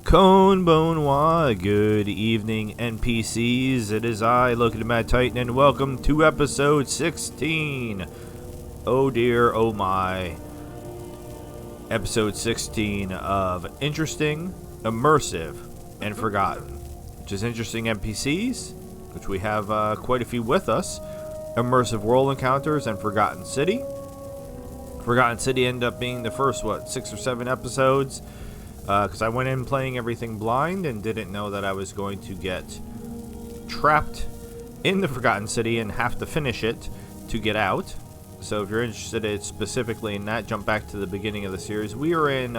Konbanwa, good evening NPCs, it is I, Loki the Mad Titan, and welcome to episode 16. Oh dear, oh my. Episode 16 of Interesting, Immersive, and Forgotten. Which is interesting NPCs, which we have quite a few with us. Immersive World Encounters and Forgotten City. Forgotten City ended up being the first, 6 or 7 episodes. Because I went in playing everything blind and didn't know that I was going to get trapped in the Forgotten City and have to finish it to get out. So if you're interested specifically in that, jump back to the beginning of the series. We are in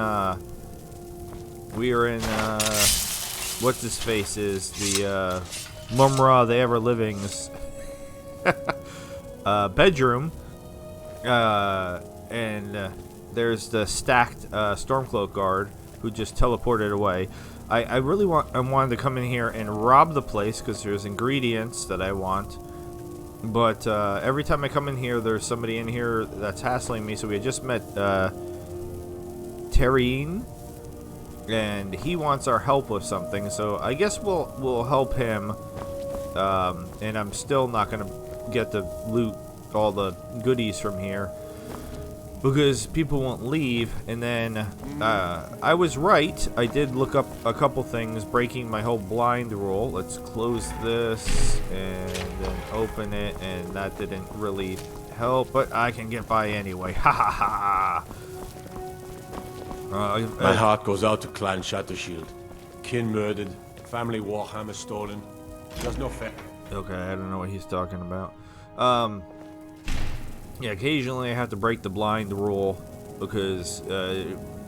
what's his face is the Mumra the Ever Living's bedroom, and there's the stacked Stormcloak guard who just teleported away. I wanted to come in here and rob the place because there's ingredients that I want. But every time I come in here, there's somebody in here that's hassling me. So we just met Terrine, and he wants our help with something. So I guess we'll help him. And I'm still not gonna get to loot all the goodies from here, because people won't leave. And then I was right. I did look up a couple things, breaking my whole blind rule. Let's close this and then open it, and that didn't really help, but I can get by anyway. Ha ha ha. My heart goes out to Clan Shattershield. Kin murdered, family warhammer stolen. There's no fair. Okay, I don't know what he's talking about. Yeah, occasionally I have to break the blind rule because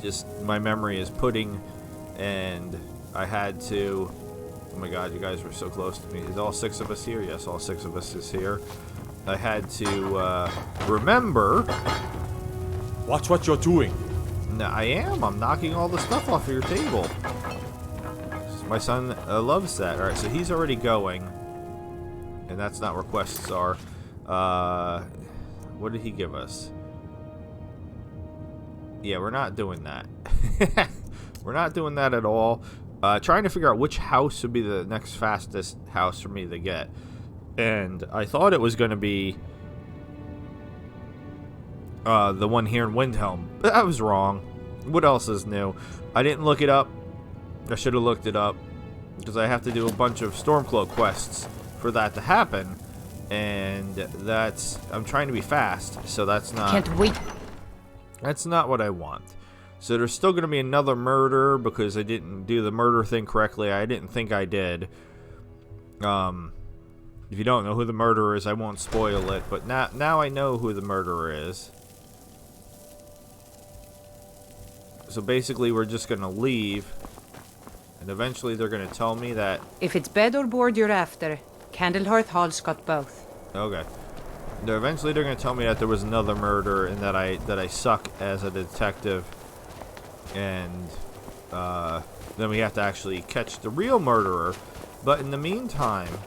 just my memory is pudding, and I had to. Oh my God, you guys were so close to me. Is all 6 of us here? Yes, all 6 of us is here. I had to remember. Watch what you're doing. No, I am. I'm knocking all the stuff off of your table. My son loves that. All right, so he's already going, and that's not where quests are. What did he give us? Yeah, we're not doing that. We're not doing that at all. Trying to figure out which house would be the next fastest house for me to get. And I thought it was going to be the one here in Windhelm. But I was wrong. What else is new? I didn't look it up. I should have looked it up, because I have to do a bunch of Stormcloak quests for that to happen. And I'm trying to be fast, so that's not. Can't wait. That's not what I want. So there's still going to be another murder because I didn't do the murder thing correctly. I didn't think I did. If you don't know who the murderer is, I won't spoil it. But now I know who the murderer is. So basically, we're just going to leave, and eventually they're going to tell me that. If it's bed or board you're after, Candlehearth Hall's got both. Okay. Eventually they're going to tell me that there was another murder and that I suck as a detective. And then we have to actually catch the real murderer. But in the meantime,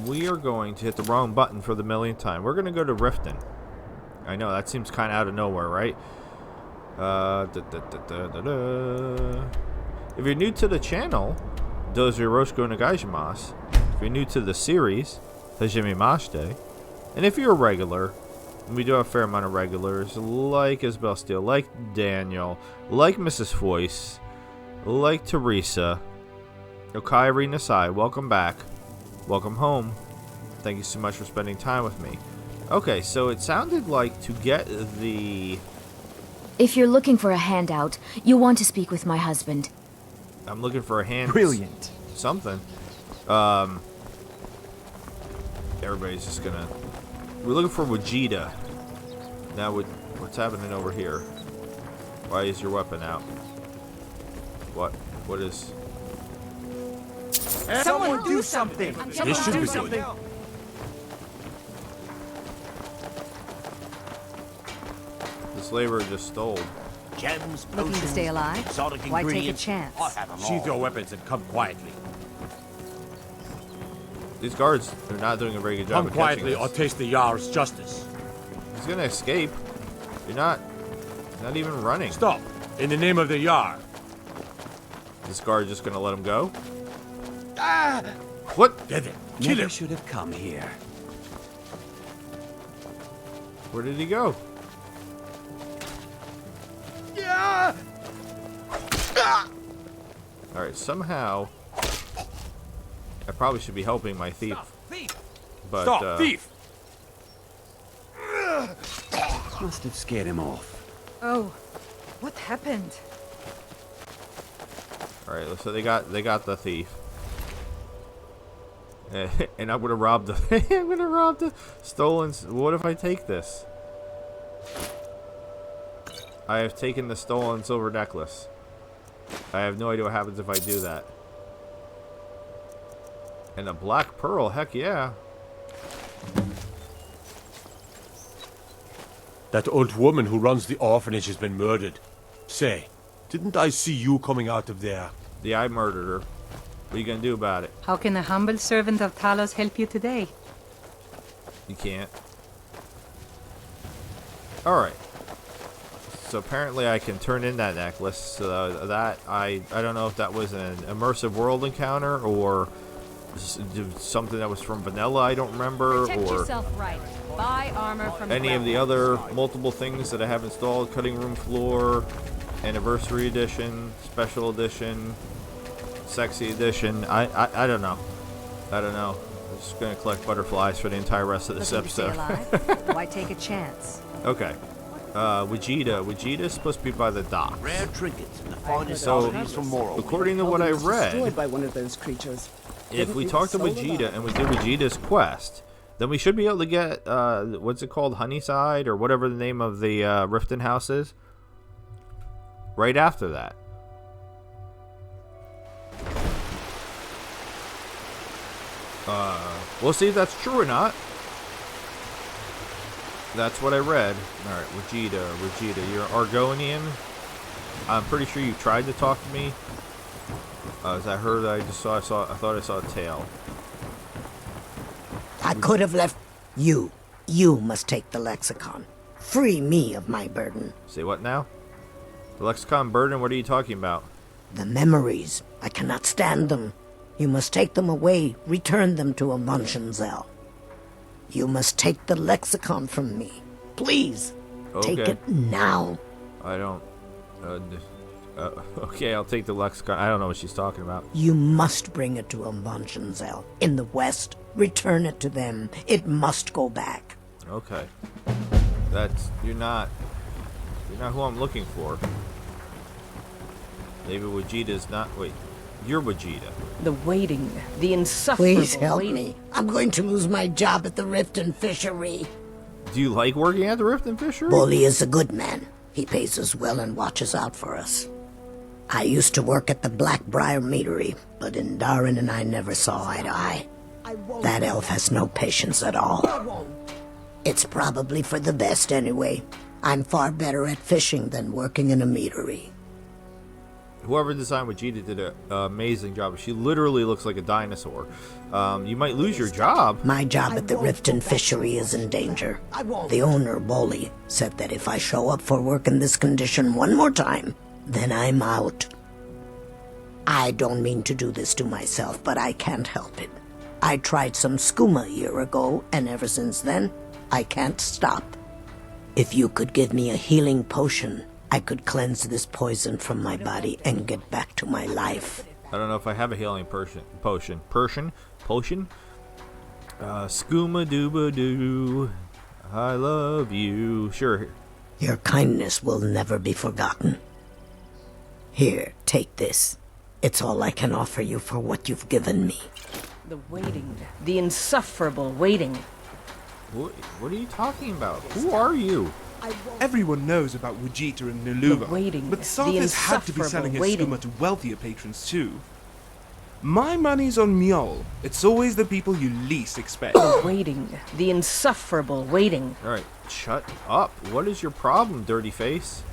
we are going to hit the wrong button for the millionth time. We're going to go to Riften. I know, that seems kind of out of nowhere, right? If you're new to the channel, Dozyorosco Nagaijimasu. If you're new to the series, Hajime Mashite. And if you're a regular, and we do have a fair amount of regulars, like Isabel Steele, like Daniel, like Mrs. Foyce, like Teresa, Okairi Nasai, welcome back. Welcome home. Thank you so much for spending time with me. Okay, so it sounded like to get the... If you're looking for a handout, you'll want to speak with my husband. I'm looking for a hand. Brilliant. Something. Everybody's just gonna. We're looking for Vegeta. Now, what's happening over here? Why is your weapon out? What? What is? Someone do something. This should be good. This laborer just stole. Gems, Looking to stay alive? exotic Why take a ingredients. chance? I have them Sheathe all. your weapons and come quietly. These guards are not doing a very good job Come of quietly catching or this. taste the Jarl's justice. He's gonna escape. You're not even running. Stop. In the name of the Jarl. This guard just gonna let him go? Ah! What? Dead it. Kill Never him. should have come here. Where did he go? Alright, somehow... I probably should be helping my thief. Thief! But, Stop, thief! Must have scared him off. Oh, what happened? Alright, so they got the thief. And I'm gonna rob the I'm gonna rob the stolen. What if I take this? I have taken the stolen silver necklace. I have no idea what happens if I do that. And a black pearl, heck yeah. That old woman who runs the orphanage has been murdered. Say, didn't I see you coming out of there? Yeah, I murdered her. What are you gonna do about it? How can a humble servant of Talos help you today? You can't. Alright. So apparently I can turn in that necklace. So that, I don't know if that was an immersive world encounter or something that was from vanilla, I don't remember. Protect or yourself right. Buy armor from any of the other multiple things that I have installed. Cutting room floor, anniversary edition, special edition, sexy edition. I don't know. I don't know. I'm just gonna collect butterflies for the entire rest of this episode. Why take a chance? Okay. Wajita is supposed to be by the docks. Rare trinkets and the finest So, oddities from Morrowind. according to what I read, Destroyed by one of those creatures. if we talk to Wajita and we do Wajita's quest, then we should be able to get, what's it called, Honeyside, or whatever the name of the Riften house is, right after that. We'll see if that's true or not. That's what I read. Alright, Vegeta, you're Argonian. I'm pretty sure you tried to talk to me. As I heard, I thought I saw a tail. I could have left you. You must take the lexicon. Free me of my burden. Say what now? The lexicon burden? What are you talking about? The memories. I cannot stand them. You must take them away. Return them to Amunshenzell. You must take the lexicon from me. Please. Okay. Take it now. I don't... okay, I'll take the lexicon. I don't know what she's talking about. You must bring it to Amunshenzell. In the west, return it to them. It must go back. Okay. You're not who I'm looking for. Maybe Vegeta's not... Wait, you're Vegeta. The waiting, the insufferable Please help waiting. me. I'm going to lose my job at the Riften Fishery. Do you like working at the Riften Fishery? Bully is a good man. He pays us well and watches out for us. I used to work at the Blackbriar Meadery, but Indarin and I never saw eye to eye. That elf has no patience at all. It's probably for the best anyway. I'm far better at fishing than working in a meadery. Whoever designed Vegeta did an amazing job. She literally looks like a dinosaur. You might lose your job. My job at the Riften Fishery is in danger. The owner, Bully, said that if I show up for work in this condition one more time, then I'm out. I don't mean to do this to myself, but I can't help it. I tried some skooma a year ago, and ever since then, I can't stop. If you could give me a healing potion, I could cleanse this poison from my body and get back to my life. I don't know if I have a healing potion. Skooma dooba doo. I love you. Sure. Your kindness will never be forgotten. Here, take this. It's all I can offer you for what you've given me. The waiting, the insufferable waiting. What are you talking about? Who are you? Everyone knows about Vegeta and The Nuluva, waiting, but the Sarthis had to be selling his waiting. skooma to wealthier patrons too. My money's on Mjol. It's always the people you least expect. The waiting, the insufferable waiting. Alright, shut up. What is your problem, dirty face?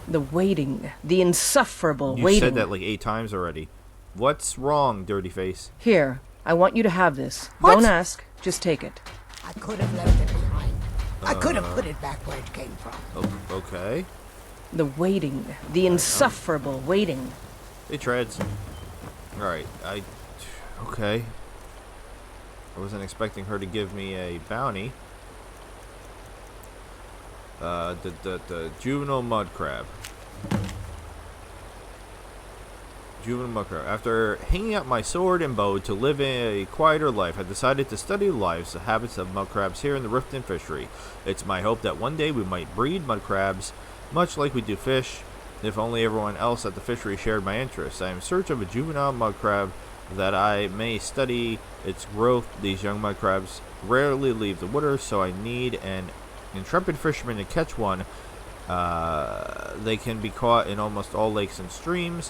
The waiting, the insufferable You waiting. said that like 8 times already. What's wrong, dirty face? Here, I want you to have this. What? Don't ask, just take it. I could have left it behind. I could have put it back where it came from. Okay. The waiting, the insufferable waiting. Hey, Treads. Alright, okay. I wasn't expecting her to give me a bounty. The juvenile mud crab. Juvenile mud crab. After hanging up my sword and bow to live a quieter life, I decided to study the lives and habits of mud crabs here in the Riften fishery. It's my hope that one day we might breed mud crabs, much like we do fish, if only everyone else at the fishery shared my interests. I am in search of a juvenile mud crab that I may study its growth. These young mud crabs rarely leave the water, so I need an intrepid fisherman to catch one. They can be caught in almost all lakes and streams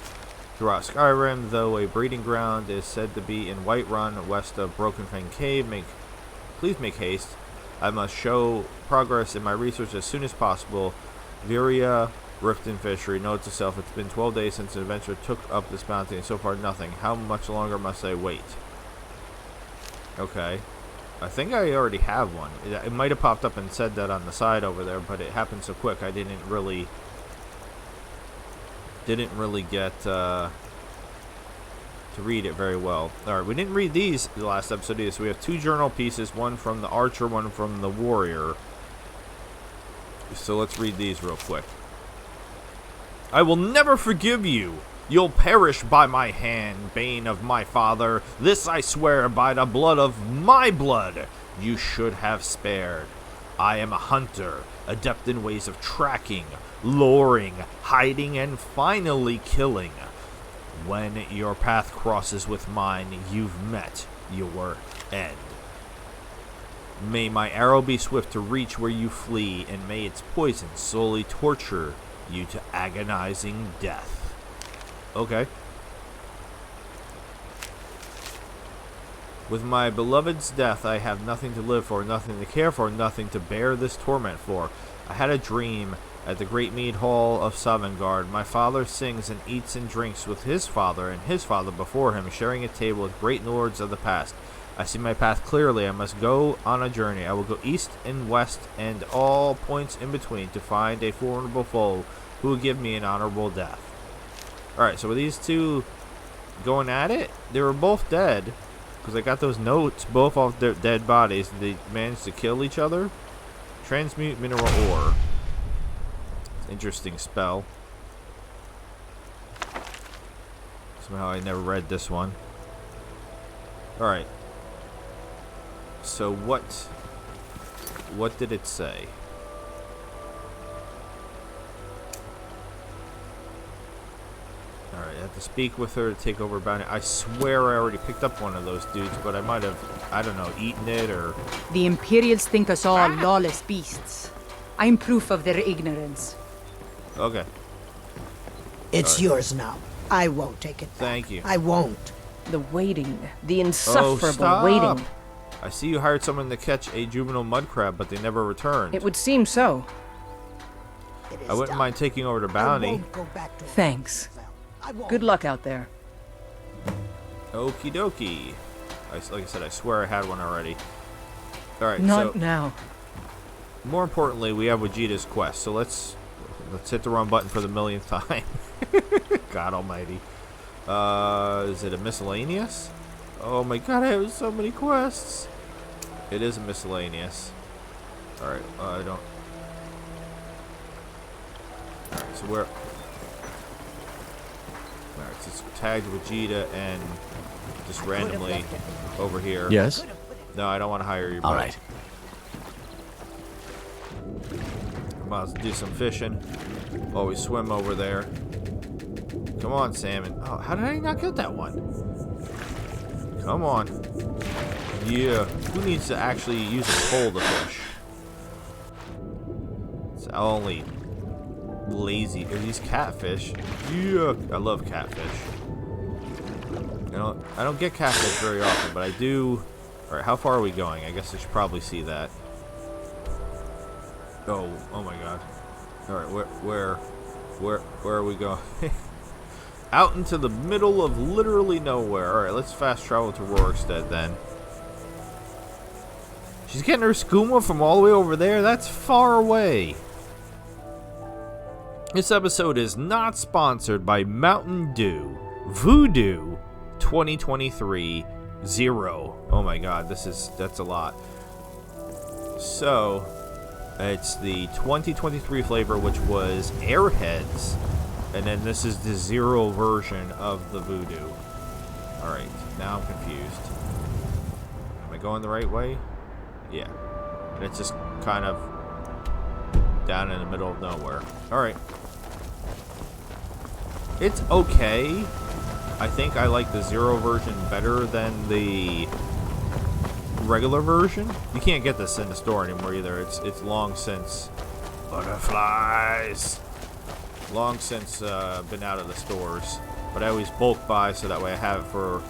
throughout Skyrim, though a breeding ground is said to be in Whiterun, west of Broken Fang Cave. Please make haste. I must show progress in my research as soon as possible. Viria, Riften Fishery. Note to self, it's been 12 days since an adventure took up this bounty, and so far nothing. How much longer must I wait? Okay. I think I already have one. It might have popped up and said that on the side over there, but it happened so quick I didn't really get to read it very well. Alright, we didn't read these the last episode either, so we have 2 journal pieces, one from the archer, one from the warrior. So let's read these real quick. I will never forgive you. You'll perish by my hand, bane of my father. This I swear by the blood of my blood you should have spared. I am a hunter, adept in ways of tracking, luring, hiding, and finally killing. When your path crosses with mine, you've met your end. May my arrow be swift to reach where you flee, and may its poison slowly torture you to agonizing death. Okay. With my beloved's death, I have nothing to live for, nothing to care for, nothing to bear this torment for. I had a dream at the great mead hall of Sovngarde. My father sings and eats and drinks with his father and his father before him, sharing a table with great lords of the past. I see my path clearly. I must go on a journey. I will go east and west and all points in between to find a formidable foe who will give me an honorable death. Alright, so were these two going at it? They were both dead, because I got those notes, both off their dead bodies. They managed to kill each other. Transmute mineral ore. Interesting spell. Somehow I never read this one. Alright. So what did it say? Alright, I have to speak with her to take over bounty. I swear I already picked up one of those dudes, but I might have, I don't know, eaten it or... The Imperials think us all lawless beasts. I'm proof of their ignorance. Okay. It's yours now. I won't take it back. Thank you. I won't. The waiting. The insufferable stop. waiting. I see you hired someone to catch a juvenile mud crab, but they never returned. It would seem so. I wouldn't mind taking over the I bounty. won't go back to Thanks. I won't. Good luck out there. Okie dokie. Like I said, I swear I had one already. Alright, Not so... now. More importantly, we have Vegeta's quest, so let's hit the wrong button for the millionth time. God almighty. Is it a miscellaneous? Oh my god, I have so many quests. It is a miscellaneous. Alright, I don't... Alright, so where... Alright, so it's tagged Vegeta and just randomly over here. Yes? No, I don't want to hire your boat. Alright. I'm about to do some fishing while we swim over there. Come on, salmon. Oh, how did I not get that one? Come on. Yeah. Who needs to actually use a pole to fish? It's only lazy. Are these catfish? Yeah. I love catfish. I don't get catfish very often, but I do. Alright, how far are we going? I guess I should probably see that. Oh my god. Alright, where are we going? Out into the middle of literally nowhere. Alright, let's fast travel to Rorikstead then. She's getting her skooma from all the way over there? That's far away. This episode is not sponsored by Mountain Dew. Voodoo 2023 0. Oh my god, that's a lot. So, it's the 2023 flavor, which was Airheads. And then this is the 0 version of the Voodoo. Alright, now I'm confused. Am I going the right way? Yeah. And it's just kind of down in the middle of nowhere. Alright. It's okay. I think I like the 0 version better than the regular version. You can't get this in the store anymore either. It's long since butterflies. Long since been out of the stores. But I always bulk buy so that way I have it for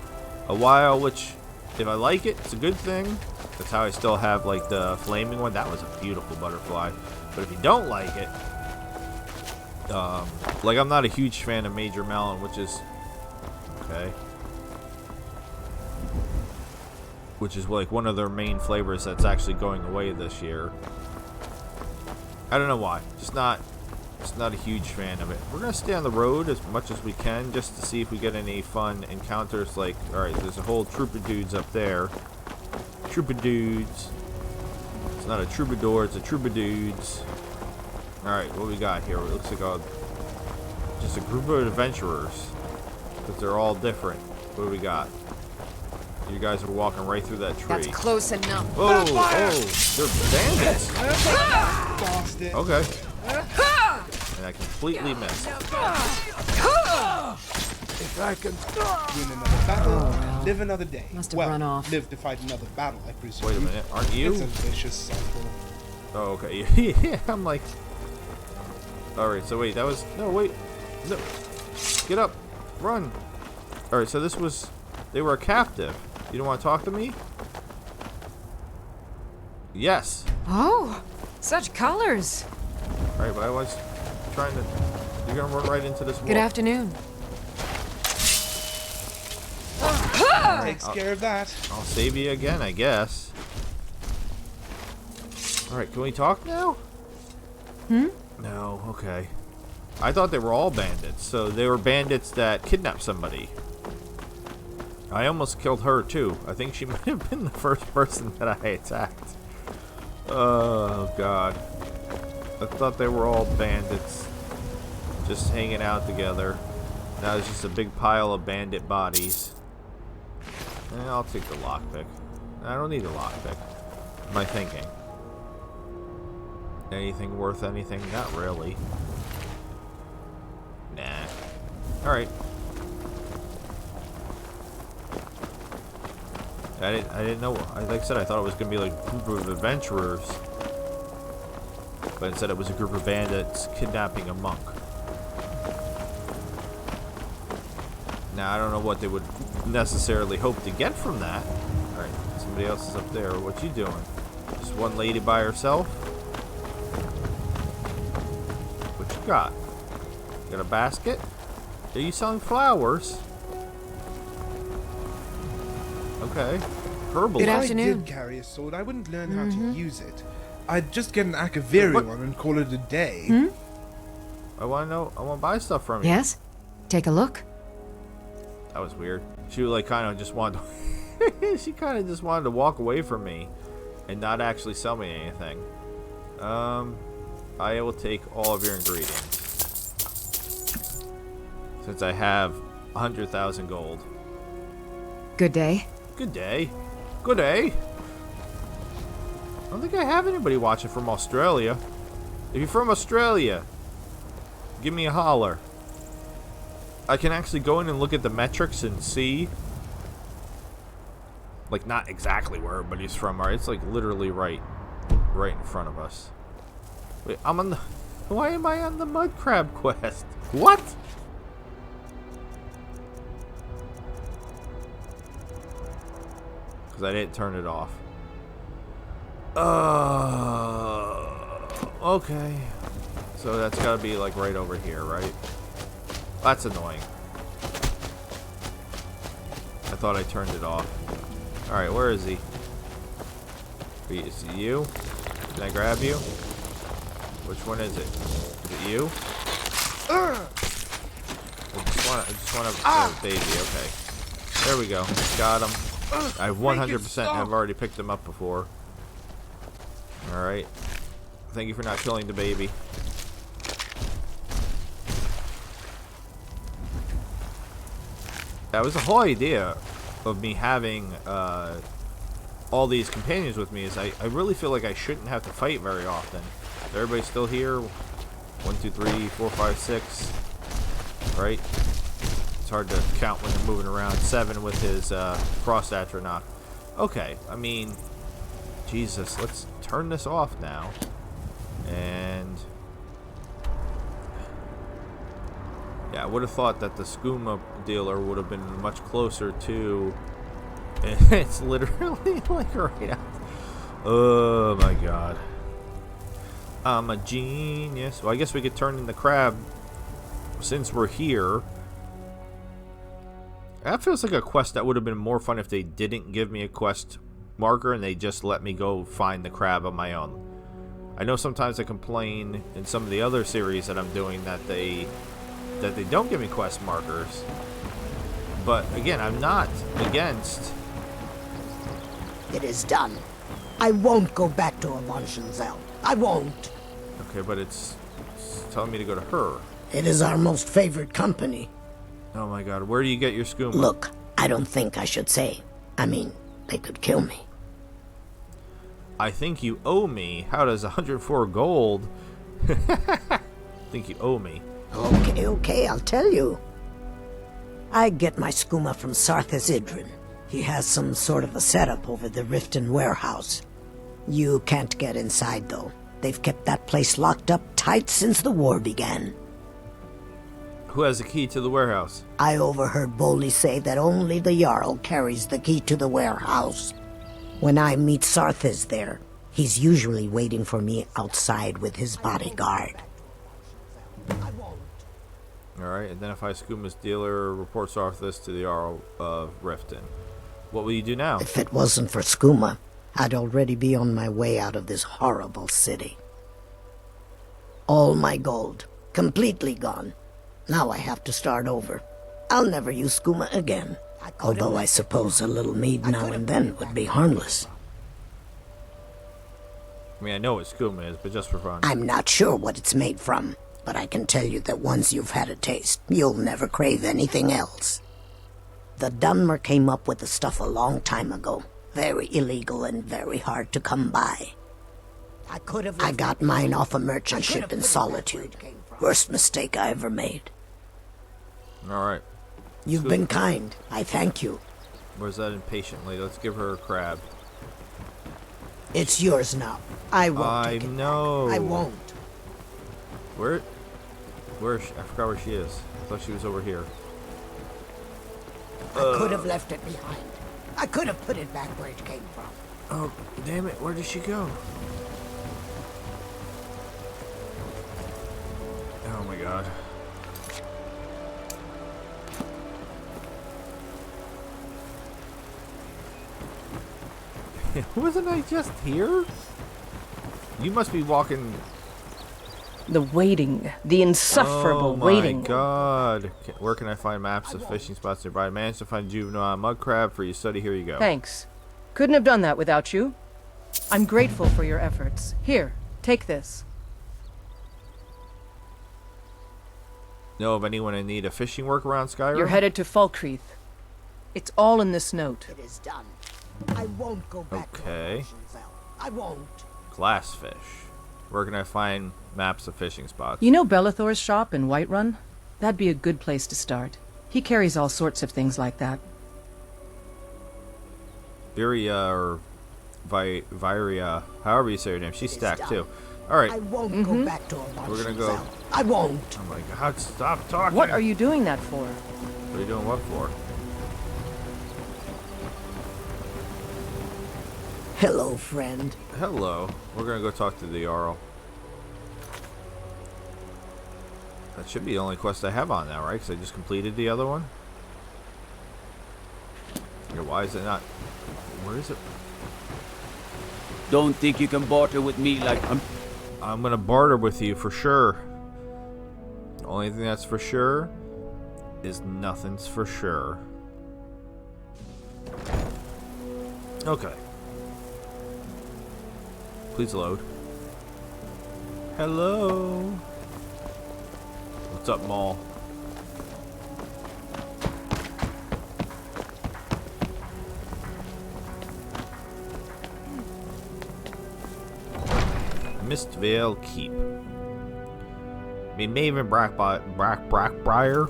a while, which if I like it, it's a good thing. That's how I still have like the flaming one. That was a beautiful butterfly. But if you don't like it, like I'm not a huge fan of Major Melon, which is okay. Which is like one of their main flavors that's actually going away this year. I don't know why. Just not a huge fan of it. We're gonna stay on the road as much as we can just to see if we get any fun encounters. Like, alright, there's a whole troop of dudes up there. Troop of dudes. It's not a troubadour, it's a troop of dudes. Alright, what we got here? It looks like just a group of adventurers. Because they're all different. What do we got? You guys are walking right through that tree. That's close enough. Oh, they're bandits. Bastard. Okay. And I completely missed. If I can... Win another battle, live another day. Must have well, run off. Live to fight another battle, I presume. Wait a minute, aren't you? It's a vicious cycle. Oh, okay. Yeah, I'm like... Alright, so wait, that was... No, wait. No. Get up. Run. Alright, so this was... They were a captive. You don't want to talk to me? Yes. Oh, such colors. Alright, but I was trying to... You're gonna run right into this wall. Good afternoon. Takes care of that. I'll save you again, I guess. Alright, can we talk now? No, okay. I thought they were all bandits, so they were bandits that kidnapped somebody. I almost killed her too. I think she might have been the first person that I attacked. Oh god. I thought they were all bandits. Just hanging out together. Now it's just a big pile of bandit bodies. I'll take the lockpick. I don't need a lockpick. What am I thinking? Anything worth anything? Not really. Nah. Alright. I didn't know. Like I said, I thought it was going to be like a group of adventurers. But instead it was a group of bandits kidnapping a monk. Now, I don't know what they would necessarily hope to get from that. Alright, somebody else is up there. What you doing? Just one lady by herself? What you got? Got a basket? Are you selling flowers? Okay. Herbal. Good If I afternoon. did carry a sword, I wouldn't learn how to use it. I'd just get an Akaviri What? one and call it a day. I want to know. I want to buy stuff from you. Yes? Take a look. That was weird. She like kind of just wanted to she kind of just wanted to walk away from me and not actually sell me anything. I will take all of your ingredients. Since I have 100,000 gold. Good day. Good day. Good day. I don't think I have anybody watching from Australia. If you're from Australia, give me a holler. I can actually go in and look at the metrics and see, like, not exactly where everybody's from. Right? It's like literally right in front of us. Wait, I'm on the... Why am I on the mud crab quest? What? Because I didn't turn it off. Okay. So that's got to be like right over here, right? That's annoying. I thought I turned it off. Alright, where is he? Is it you? Can I grab you? Which one is it? Is it you? Or the just want a baby. Okay. There we go. Got him. I 100% have already picked him up before. Alright. Thank you for not killing the baby. That was the whole idea of me having all these companions with me, is I really feel like I shouldn't have to fight very often. Is everybody still here? 1, 2, 3, 4, 5, 6. Right? It's hard to count when they're moving around. 7 with his frost atronach. Okay, I mean, Jesus, let's turn this off now. And yeah, I would have thought that the skooma dealer would have been much closer to. And it's literally like right out. Oh my god. I'm a genius. Well, I guess we could turn in the crab since we're here. That feels like a quest that would have been more fun if they didn't give me a quest marker and they just let me go find the crab on my own. I know sometimes I complain in some of the other series that I'm doing that they don't give me quest markers. But again, I'm not against. It is done. I won't go back to Avanshenzell. I won't. Okay, but it's telling me to go to her. It is our most favored company. Oh my god, where do you get your skooma? Look, I don't think I should say. I mean, they could kill me. I think you owe me. How does 104 gold? Think you owe me. Okay, I'll tell you. I get my skooma from Sarthas Idrin. He has some sort of a setup over the Riften warehouse. You can't get inside, though. They've kept that place locked up tight since the war began. Who has the key to the warehouse? I overheard Bolli say that only the Jarl carries the key to the warehouse. When I meet Sarthas there, he's usually waiting for me outside with his bodyguard. Alright, identify skooma's dealer, report Sarthas to the Jarl of Riften. What will you do now? If it wasn't for skooma, I'd already be on my way out of this horrible city. All my gold, completely gone. Now I have to start over. I'll never use skooma again. Although I suppose a little mead now and then would be harmless. I mean, I know what skooma is, but just for fun. I'm not sure what it's made from, but I can tell you that once you've had a taste, you'll never crave anything else. The Dunmer came up with the stuff a long time ago. Very illegal and very hard to come by. I got mine off a merchant ship in Solitude. Worst mistake I ever made. Alright. You've been kind. I thank you. Where's that impatiently? Let's give her a crab. It's yours now. I won't take it know. back. I won't. Where is she? I forgot where she is. I thought she was over here. I could have left it behind. I could have put it back where it came from. Oh, damn it. Where did she go? Oh my god. Wasn't I just here? You must be walking. The waiting. The insufferable waiting. Oh my god. Where can I find maps of fishing spots nearby? I managed to find juvenile mud crab for your study. Here you go. Thanks. Couldn't have done that without you. I'm grateful for your efforts. Here, take this. Know of anyone in need of fishing work around Skyrim? You're headed to Falkreath. It's all in this note. It is done. I won't go back to Avanshenzell. I won't. Glassfish. Where can I find maps of fishing spots? You know Bellathor's shop in Whiterun? That'd be a good place to start. He carries all sorts of things like that. Viria or Viria, however you say her name. She's stacked too. Alright. I won't go back to Avanshenzell. We're gonna go. I won't. Oh my god, stop talking. What are you doing that for? What are you doing what for? Hello, friend. Hello. We're gonna go talk to the Jarl. That should be the only quest I have on now, right? Because I just completed the other one. Yeah, why is it not? Where is it? Don't think you can barter with me like I'm gonna barter with you for sure. The only thing that's for sure is nothing's for sure. Okay. Please load. Hello. What's up, Maul? Mistvale Keep. I mean, Maven Blackbriar,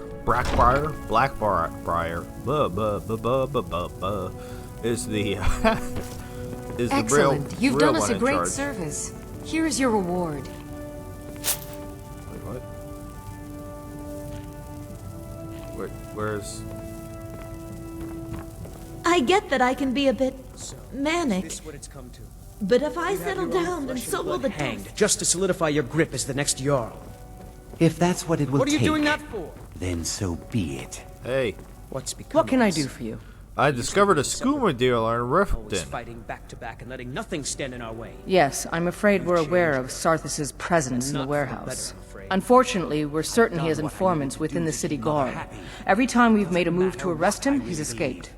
is the is the real. Excellent. You've real done us one a in great charge. service. Here is your reward. Wait, what? Where's? I get that I can be a bit manic, This is what it's come to. but if I You have settle your own down, then flesh and so will blood the hanged, dust. just to solidify your grip as the next Jarl. If that's what it will What are you take, doing that for? then so be it. Hey, What's become What can of I us? do for you? I discovered a skooma dealer in Always Riften. fighting back to back and letting nothing stand in our way. Yes, I'm afraid we're aware of Sarthis' presence in the Not for the warehouse. better, I'm afraid. Unfortunately, we're certain he has informants within the city guard. Every time we've made a move to arrest him, he's escaped.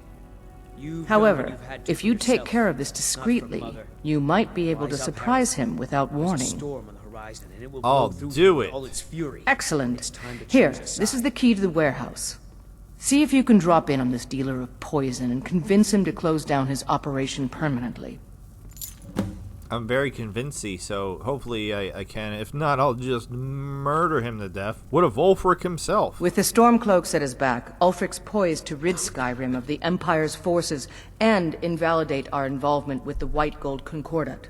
You've done what However, you've had to if for you take yourself, care of this not for discreetly, Mother. you might be able to Rise up, surprise Harry. him without There's a warning. storm on the horizon, and it will I'll blow through do you it. with all its fury. Excellent. It's time to Here, choose a this is side. the key to the warehouse. See if you can drop in on this dealer of poison and convince him to close down his operation permanently. I'm very convincing, so hopefully I can. If not, I'll just murder him to death. What of Ulfric himself? With the Stormcloaks at his back, Ulfric's poised to rid Skyrim of the Empire's forces and invalidate our involvement with the White Gold Concordat.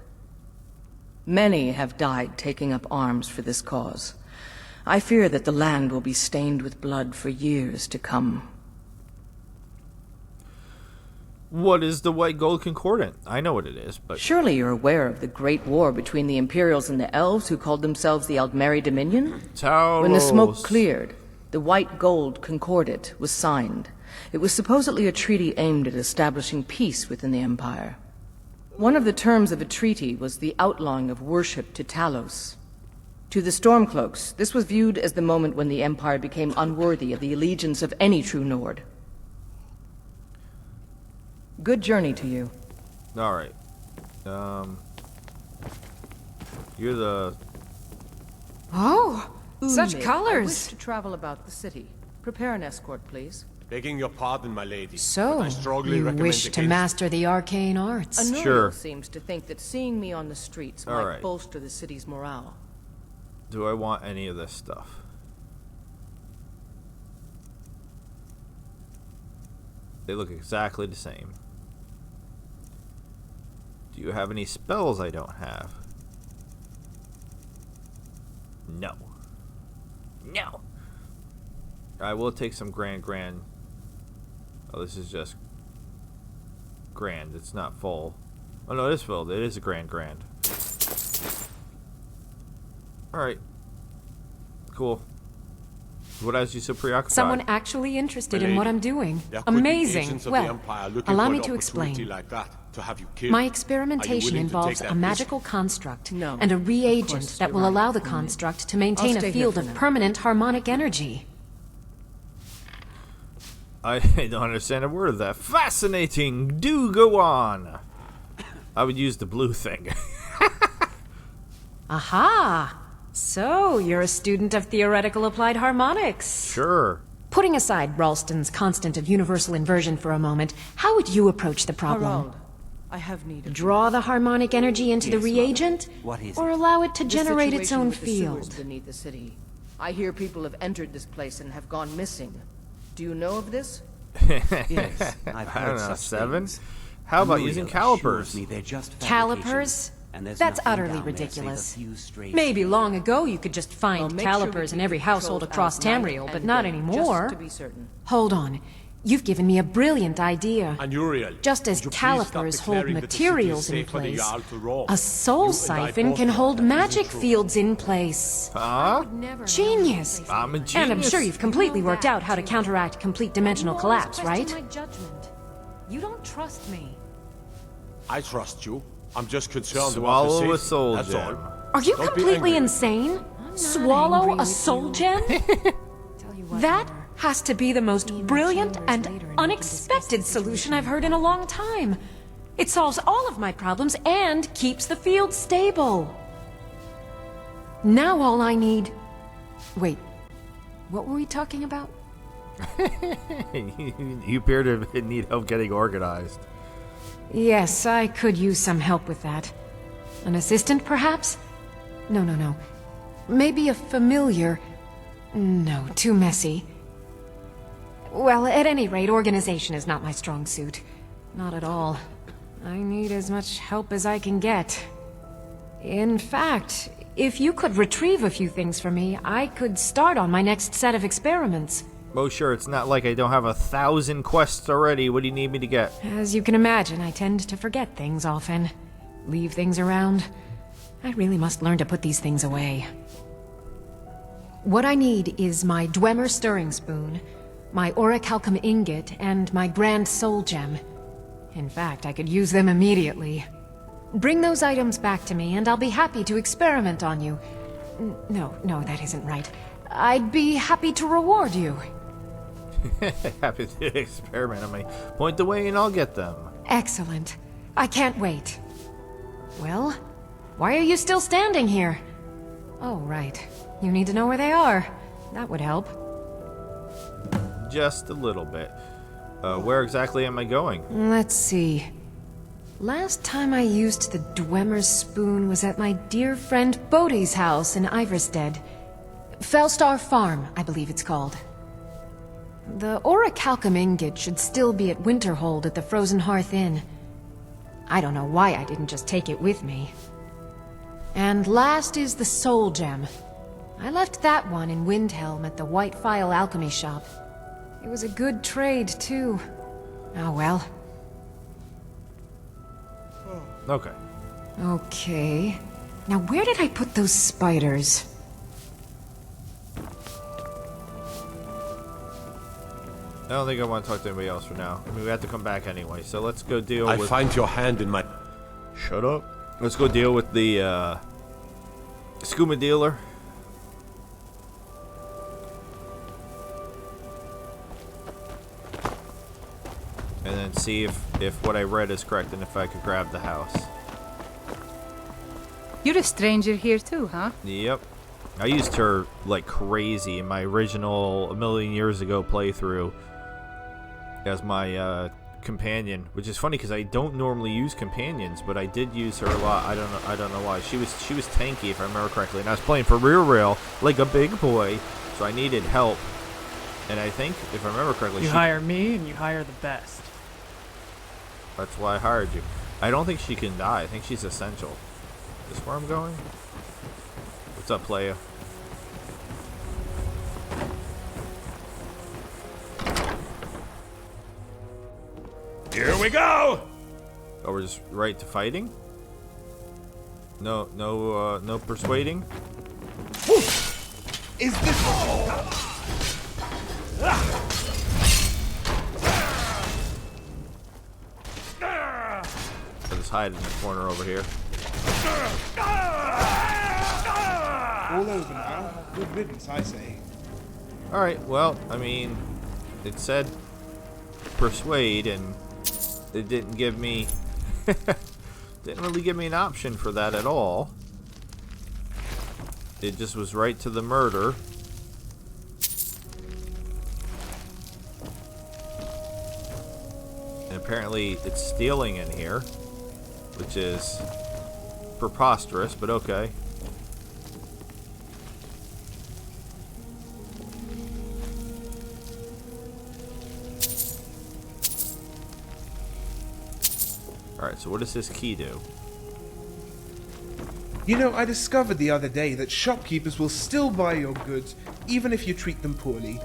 Many have died taking up arms for this cause. I fear that the land will be stained with blood for years to come. What is the White Gold Concordant? I know what it is, but Surely you're aware of the Great War between the Imperials and the Elves who called themselves the Aldmeri Dominion? Talos. When the smoke cleared, the White Gold Concordat was signed. It was supposedly a treaty aimed at establishing peace within the Empire. One of the terms of a treaty was the outlawing of worship to Talos. To the Stormcloaks, this was viewed as the moment when the Empire became unworthy of the allegiance of any true Nord. Good journey to you. all right. You're the Oh, such Unmade, I wish colors. to travel about the city. Prepare an escort, please. Begging your pardon, my lady. So, but I strongly you recommend wish to against- master the arcane arts. Anuriel Sure. seems to think that seeing me on the streets All might right. bolster the city's morale. Do I want any of this stuff? They look exactly the same. Do you have any spells I don't have? No. No. I will take some grand. Oh, this is just grand. It's not full. Oh no, it is filled. It is a grand. Alright. Cool. What has you so preoccupied? Someone actually interested in My what lady, I'm doing. there could be Amazing. agents of the Well, Empire looking allow for me an to opportunity explain. like that to have you killed. My Are you experimentation willing to involves take a that risk? magical construct No. and a Of reagent course, that you're will right. allow the construct to maintain I'll stay a here field for of now. permanent harmonic energy. I don't understand a word of that. Fascinating. Do go on. I would use the blue thing. Aha! So, you're a student of theoretical applied harmonics. Sure. Putting aside Ralston's constant of universal inversion for a moment, how would you approach the problem? Harald, I have need of Draw the harmonic energy into the Yes, Mother. reagent? What is Or it? you. allow it to The generate its situation own with the sewers field? beneath the city. I hear people have entered this place and have gone missing. Do you know of this? Yes, I've I heard don't know, such 7? things. How about Muriel using assures calipers? me they're just Calipers? fabrications, and there's That's nothing utterly down there save a ridiculous. few stray Maybe feet. long ago you could just Well, find make sure we calipers in keep every the household patrols across out night Tamriel, but and not day, anymore. Just to be certain. Hold on. You've given me a brilliant idea. And Uriel, Just as would you please calipers stop hold declaring that the city is materials in safe for the place, Jarl to roam? a soul You and I siphon both can know hold that isn't magic true. fields in place. Huh? Genius! I'm a genius. And I'm sure you've completely worked out how to counteract complete dimensional collapse, right? You don't trust me. I trust you. I'm just concerned Swallow about a the soul safety. That's gem. all. Are you Don't be completely angry. insane? not Swallow angry a with soul you. gem? Tell you what, That Mother. has to be the most brilliant and unexpected solution I've heard in a long time. It solves all of my problems and keeps the field stable. Now all I need... Wait, what were we talking about? You appear to need help getting organized. Yes, I could use some help with that. An assistant, perhaps? No. Maybe a familiar. No, too messy. Well, at any rate, organization is not my strong suit. Not at all. I need as much help as I can get. In fact, if you could retrieve a few things for me, I could start on my next set of experiments. Oh, sure, it's not like I don't have 1,000 quests already. What do you need me to get? As you can imagine, I tend to forget things often. Leave things around. I really must learn to put these things away. What I need is my Dwemer stirring spoon, my orichalcum ingot, and my grand soul gem. In fact, I could use them immediately. Bring those items back to me, and I'll be happy to experiment on you. No, that isn't right. I'd be happy to reward you. Happy to experiment on me. Point the way and I'll get them. Excellent. I can't wait. Well, why are you still standing here? Oh, right. You need to know where they are. That would help. Just a little bit. Where exactly am I going? Let's see. Last time I used the Dwemer spoon was at my dear friend Bodhi's house in Iverstead. Fellstar Farm, I believe it's called. The orichalcum ingot should still be at Winterhold at the Frozen Hearth Inn. I don't know why I didn't just take it with me. And last is the soul gem. I left that one in Windhelm at the White Phial Alchemy Shop. It was a good trade, too. Oh well. Okay. Okay. Now where did I put those spiders? I don't think I want to talk to anybody else for now. I mean, we have to come back anyway, so let's go deal with... I find your hand in my... Shut up. Let's go deal with the, skooma dealer. And then see if what I read is correct and if I could grab the house. You're a stranger here too, huh? Yep. I used her like crazy in my original a million years ago playthrough as my companion, which is funny because I don't normally use companions, but I did use her a lot. I don't know why. She was tanky if I remember correctly, and I was playing for real like a big boy, so I needed help. And I think if I remember correctly, you hire me and you hire the best. That's why I hired you. I don't think she can die. I think she's essential. Is this where I'm going? What's up, playa? Here we go! Oh, we're just right to fighting? No persuading? Is this... I'll just hide in the corner over here. All over now. Good riddance, I say. Alright, well, I mean, it said persuade, and it didn't give me... didn't really give me an option for that at all. It just was right to the murder. And apparently it's stealing in here, which is preposterous, but okay. Alright, so what does this key do? You know, I discovered the other day that shopkeepers will still buy your goods, even if you treat them poorly.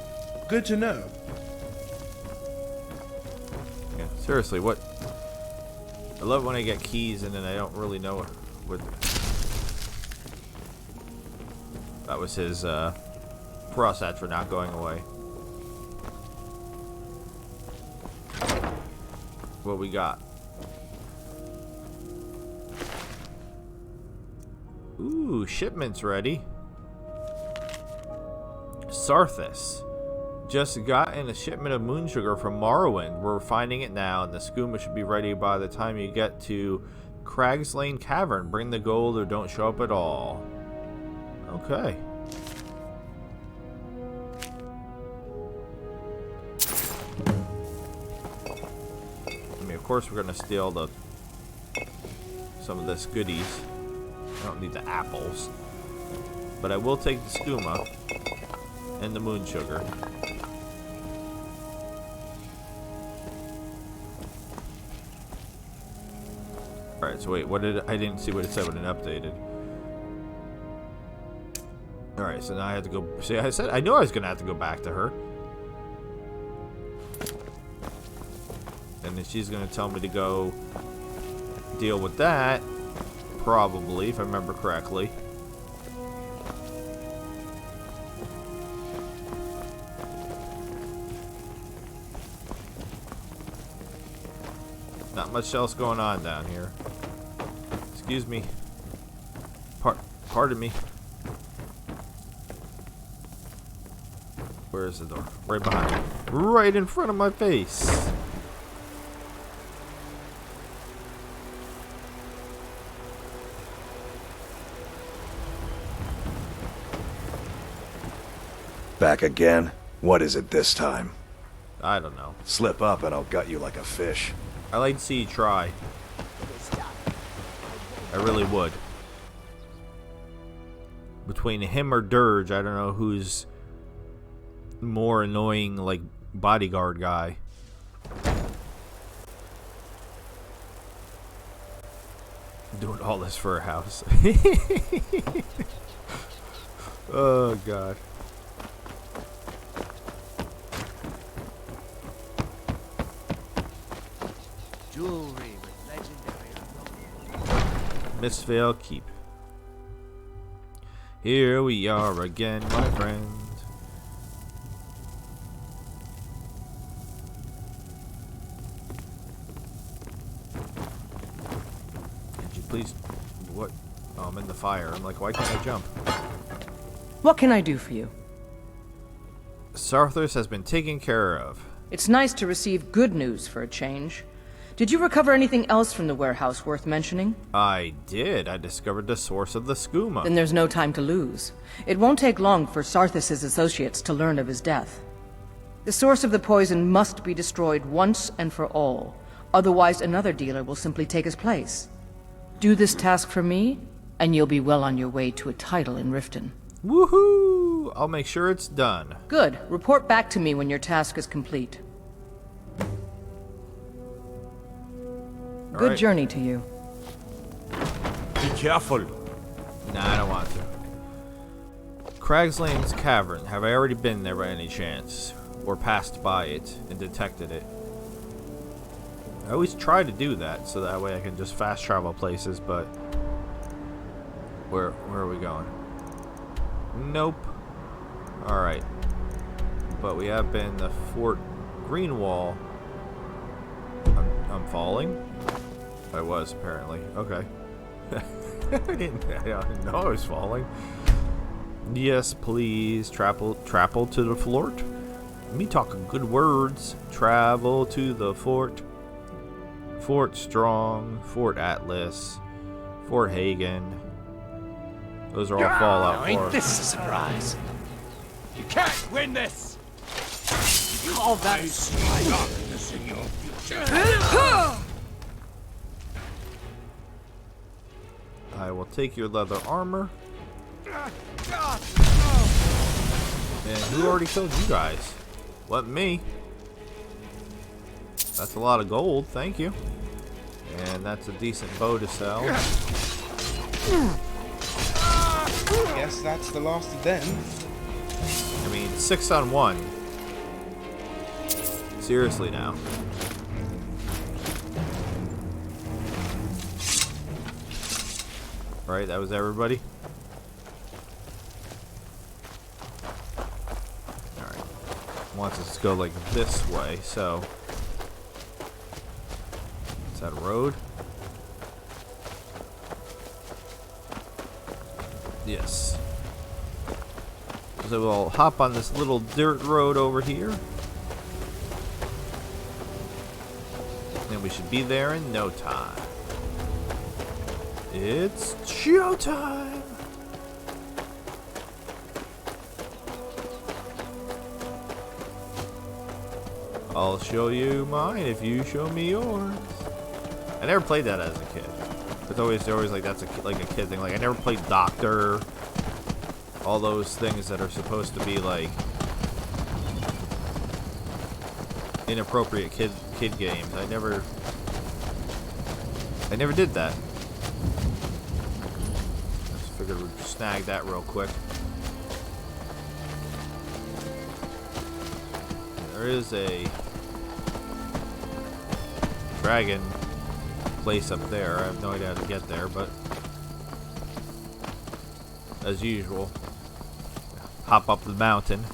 Good to know. Yeah, seriously, what? I love when I get keys and then I don't really know what... That was his, process for not going away. What we got? Ooh, shipment's ready. Sarthis. just gotten a shipment of moon sugar from Morrowind. We're finding it now, and the skooma should be ready by the time you get to Crag's Lane Cavern. Bring the gold or don't show up at all. Okay. I mean, of course we're gonna steal some of this goodies. I don't need the apples. But I will take the skooma and the moon sugar. Alright, so wait, I didn't see what it said when it updated. Alright, so now I have to go. See, I knew I was gonna have to go back to her. And then she's gonna tell me to go deal with that. Probably, if I remember correctly. Not much else going on down here. Excuse me. Pardon me. Where is the door? Right behind me. Right in front of my face. Back again? What is it this time? I don't know. Slip up and I'll gut you like a fish. I like to see you try. I really would. Between him or Dirge, I don't know who's more annoying, like, bodyguard guy. Doing all this for a house. Oh, God. Jewelry with legendary. Mistvale Keep. Here we are again, my friend. Could you please... What? Oh, I'm in the fire. I'm like, why can't I jump? What can I do for you? Sarthos has been taken care of. It's nice to receive good news for a change. Did you recover anything else from the warehouse worth mentioning? I did. I discovered the source of the skooma. Then there's no time to lose. It won't take long for Sarthis' associates to learn of his death. The source of the poison must be destroyed once and for all. Otherwise, another dealer will simply take his place. Do this task for me, and you'll be well on your way to a title in Riften. Woohoo! I'll make sure it's done. Good. Report back to me when your task is complete. Good journey to you. Be careful. Nah, I don't want to. Crag's Lane's Cavern. Have I already been there by any chance? Or passed by it and detected it? I always try to do that so that way I can just fast travel places, but... Where are we going? Nope. Alright. But we have been the Fort Greenwall. I'm falling? I was, apparently. Okay. I didn't know I was falling. Yes, please. Travel to the fort. Me talking good words. Travel to the fort. Fort Strong. Fort Atlas. Fort Hagen. Those are all Fallout 4. Ain't this a surprise? You can't win this! You call that darkness in your future? I will take your leather armor. And who already killed you guys? What, me? That's a lot of gold, thank you. And that's a decent bow to sell. Guess that's the last of them. I mean, 6 on 1. Seriously now. Right, that was everybody. Alright. Wants us to go like this way, so. Is that a road? Yes. So we'll hop on this little dirt road over here. And we should be there in no time. It's showtime! I'll show you mine if you show me yours. I never played that as a kid. It's always like that's like a kid thing. Like I never played Doctor. All those things that are supposed to be like inappropriate kid games. I never did that. Just figured we'd snag that real quick. There is a dragon place up there. I have no idea how to get there, but as usual, hop up the mountain.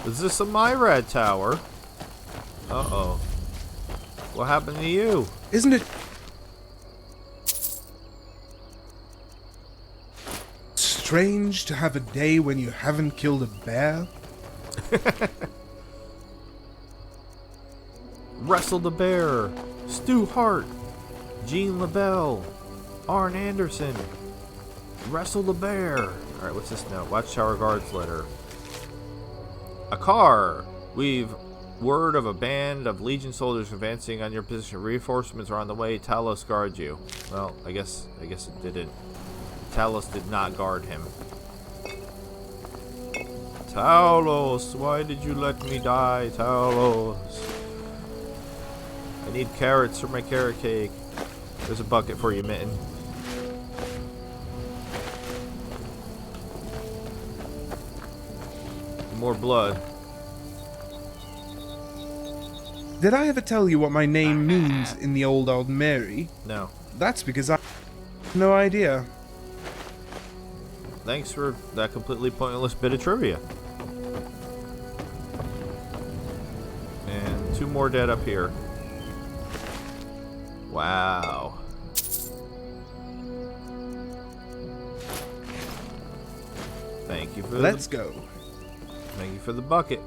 Is this a Myrad tower? Uh-oh. What happened to you? Isn't it strange to have a day when you haven't killed a bear? Wrestle the Bear, Stu Hart, Gene LaBelle, Arn Anderson. Wrestle the Bear. Alright, what's this note? Watchtower Guards letter. A car. We've word of a band of Legion soldiers advancing on your position. Reinforcements are on the way. Talos guards you. Well, I guess it didn't. Talos did not guard him. Talos, why did you let me die, Talos? I need carrots for my carrot cake. There's a bucket for you, Mitten. More blood. Did I ever tell you what my name means in the old Mary? No. That's because I have no idea. Thanks for that completely pointless bit of trivia. And 2 more dead up here. Wow. Thank you for Let's go. Thank you for the bucket.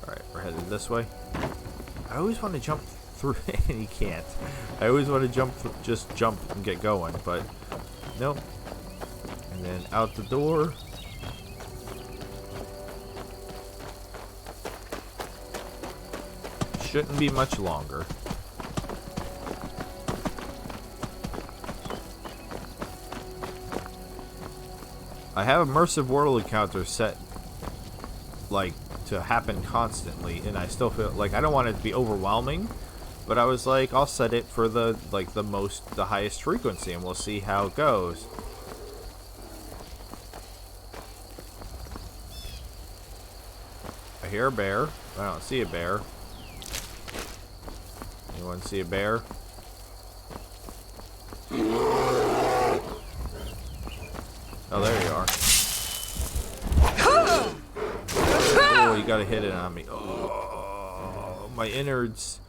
Alright, we're headed this way. I always want to jump through and you can't. I always want to just jump and get going, but nope. And then out the door. Shouldn't be much longer. I have immersive world encounters set like to happen constantly, and I still feel like I don't want it to be overwhelming, but I was like, I'll set it for the highest frequency, and we'll see how it goes. I hear a bear. I don't see a bear. Anyone see a bear? Oh, there you are. Oh, you gotta hit it on me. Oh, my innards.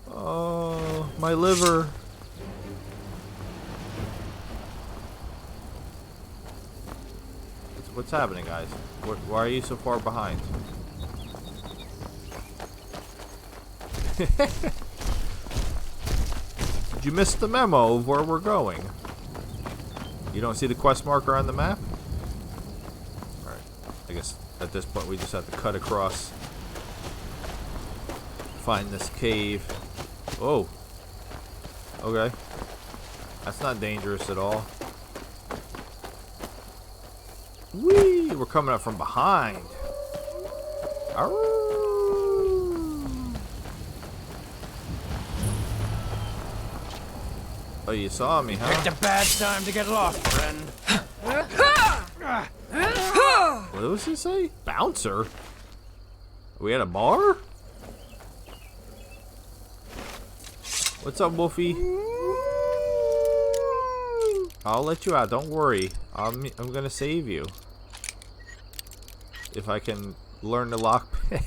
Oh, my liver. What's happening, guys? Why are you so far behind? Did you miss the memo of where we're going? You don't see the quest marker on the map? Alright. I guess at this point we just have to cut across. Find this cave. Oh. Okay. That's not dangerous at all. Whee! We're coming up from behind. Arrgh. Oh, you saw me, huh? It's a bad time to get lost, friend. What was he say? Bouncer? Are we at a bar? What's up, Wolfie? I'll let you out. Don't worry. I'm gonna save you. if I can learn the lockpick.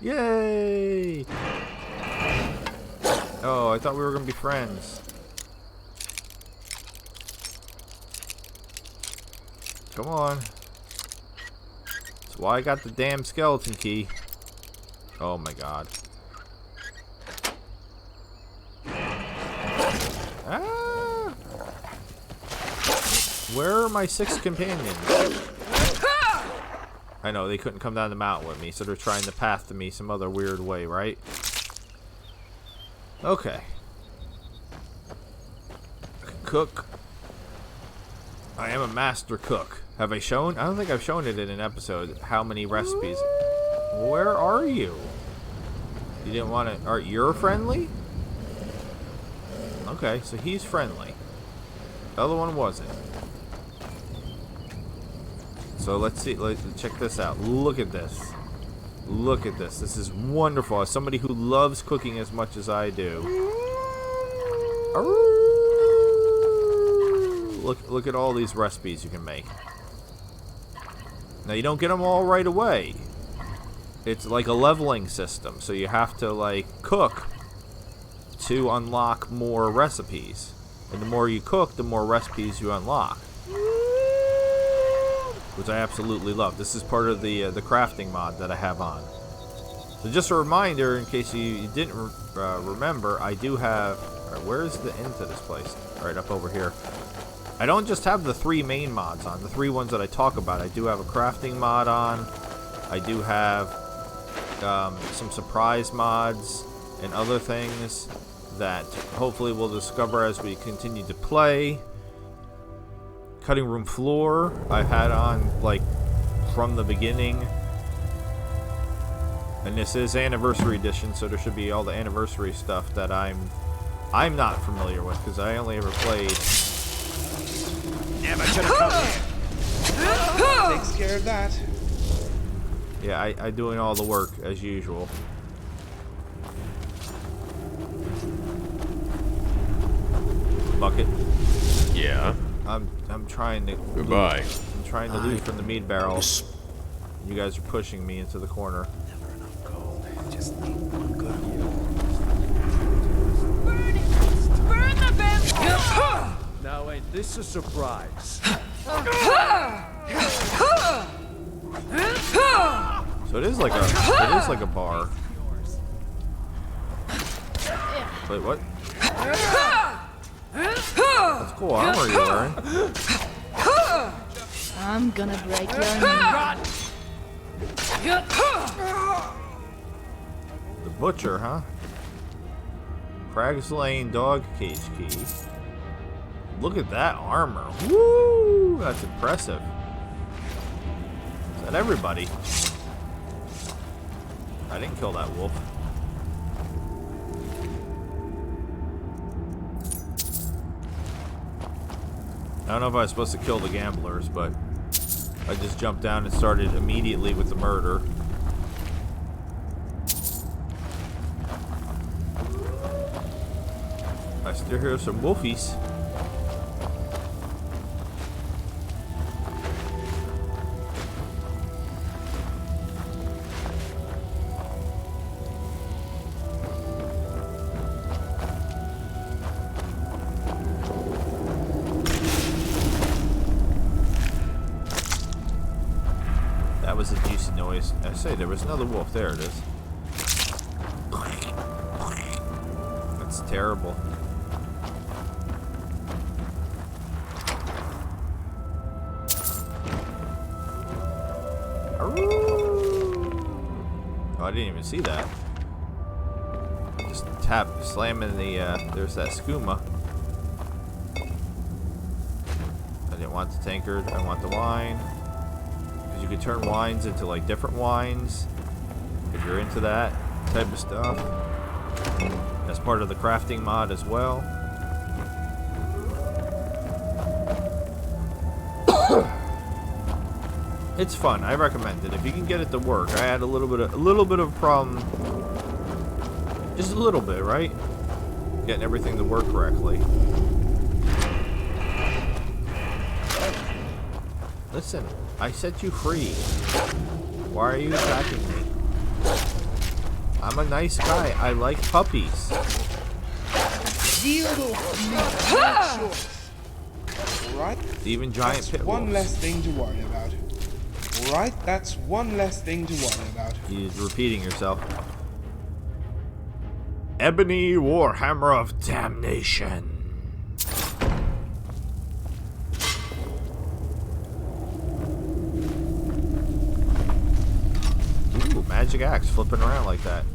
Yay! Oh, I thought we were gonna be friends. Come on. That's why I got the damn skeleton key. Oh my god. Ah! Where are my 6 companions? I know, they couldn't come down the mountain with me, so they're trying to path to me some other weird way, right? Okay. Cook. I am a master cook. Have I shown? I don't think I've shown it in an episode. How many recipes? Where are you? You didn't want to... Are you're friendly? Okay, so he's friendly. The other one wasn't. So let's see. Let's check this out. Look at this. Look at this. This is wonderful. As somebody who loves cooking as much as I do. Look at all these recipes you can make. Now you don't get them all right away. It's like a leveling system, so you have to like cook to unlock more recipes. And the more you cook, the more recipes you unlock. Which I absolutely love. This is part of the crafting mod that I have on. So just a reminder, in case you didn't remember, I do have... Alright, where's the end to this place? Alright, up over here. I don't just have the 3 main mods on, the 3 ones that I talk about. I do have a crafting mod on. I do have some surprise mods and other things that hopefully we'll discover as we continue to play. Cutting room floor I've had on like from the beginning, and this is anniversary edition, so there should be all the anniversary stuff that I'm not familiar with because I only ever played. Never should have come here. Takes care of that. Yeah, I doing all the work as usual. Bucket. Yeah. I'm trying to. Goodbye. I'm trying to loot from the meat barrel. You guys are pushing me into the corner. Never enough gold. Just need one good Burn it! Burn the bamboo! Now ain't this a surprise? So it is like a bar. Wait, what? That's cool armor you're wearing. I'm gonna break your knee. The butcher, huh? Crags Lane dog cage key. Look at that armor. Woo! That's impressive. Is that everybody? I didn't kill that wolf. I don't know if I was supposed to kill the gamblers, but I just jumped down and started immediately with the murder. I still hear some wolfies. That was a juicy noise. I say there was another wolf. There it is. That's terrible. Oh, I didn't even see that. Just slamming the, there's that skooma. I didn't want the tankard, I want the wine. Because you could turn wines into, like, different wines. If you're into that type of stuff. That's part of the crafting mod as well. It's fun. I recommend it if you can get it to work. I had a little bit of problem, just a little bit, right? Getting everything to work correctly. Listen, I set you free. Why are you attacking me? I'm a nice guy. I like puppies. Alright? Even giant That's pit one wolves. less thing to worry about. Alright, that's one less thing to worry about. You're repeating yourself. Ebony Warhammer of Damnation. Ooh, magic axe flipping around like that.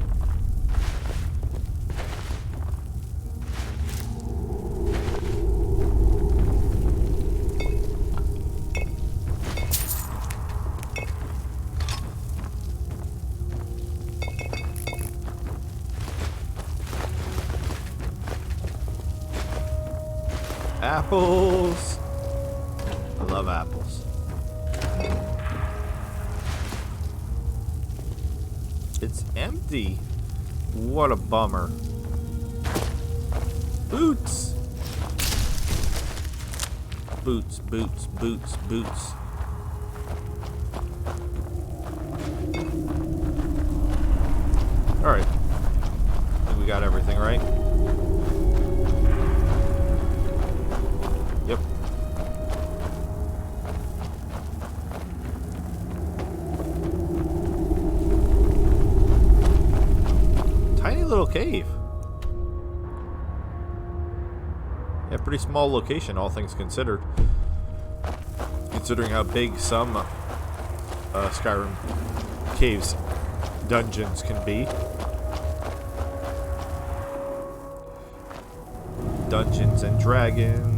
Apples. I love apples. It's empty. What a bummer. Boots. Boots, boots, boots, boots. Alright. I think we got everything, right? Yep. Tiny little cave. Yeah, pretty small location, all things considered. Considering how big some Skyrim caves dungeons can be. Dungeons and Dragons.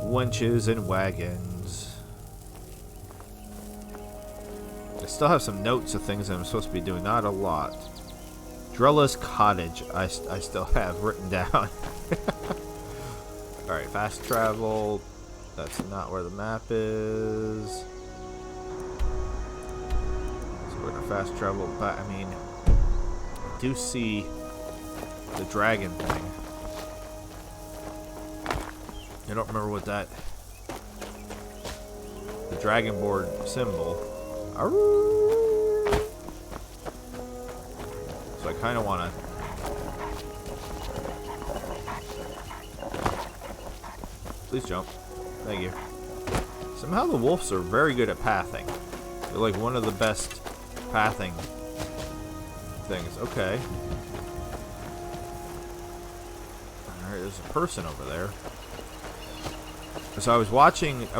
Wenches and wagons. I still have some notes of things that I'm supposed to be doing. Not a lot. Drella's Cottage. I still have written down. Alright, fast travel. That's not where the map is. So we're gonna fast travel back. I mean, I do see the dragon thing. I don't remember what that... The dragon board symbol. Arrgh. So I kind of want to... Please jump. Thank you. Somehow the wolves are very good at pathing. They're like one of the best pathing things. Okay. Alright, there's a person over there. So I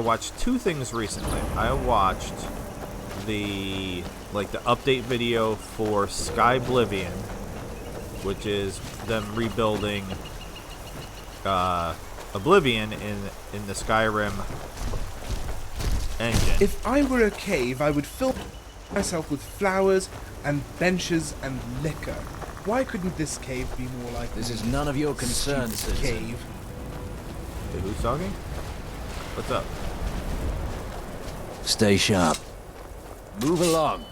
watched two things recently. I watched the update video for Skyblivion, which is them rebuilding Oblivion in the Skyrim engine. If I were a cave, I would fill myself with flowers and benches and liquor. Why couldn't this cave be more like this? Is none of your concern, citizen. Cave. Hey, who's talking? What's up? Stay sharp. Move along. You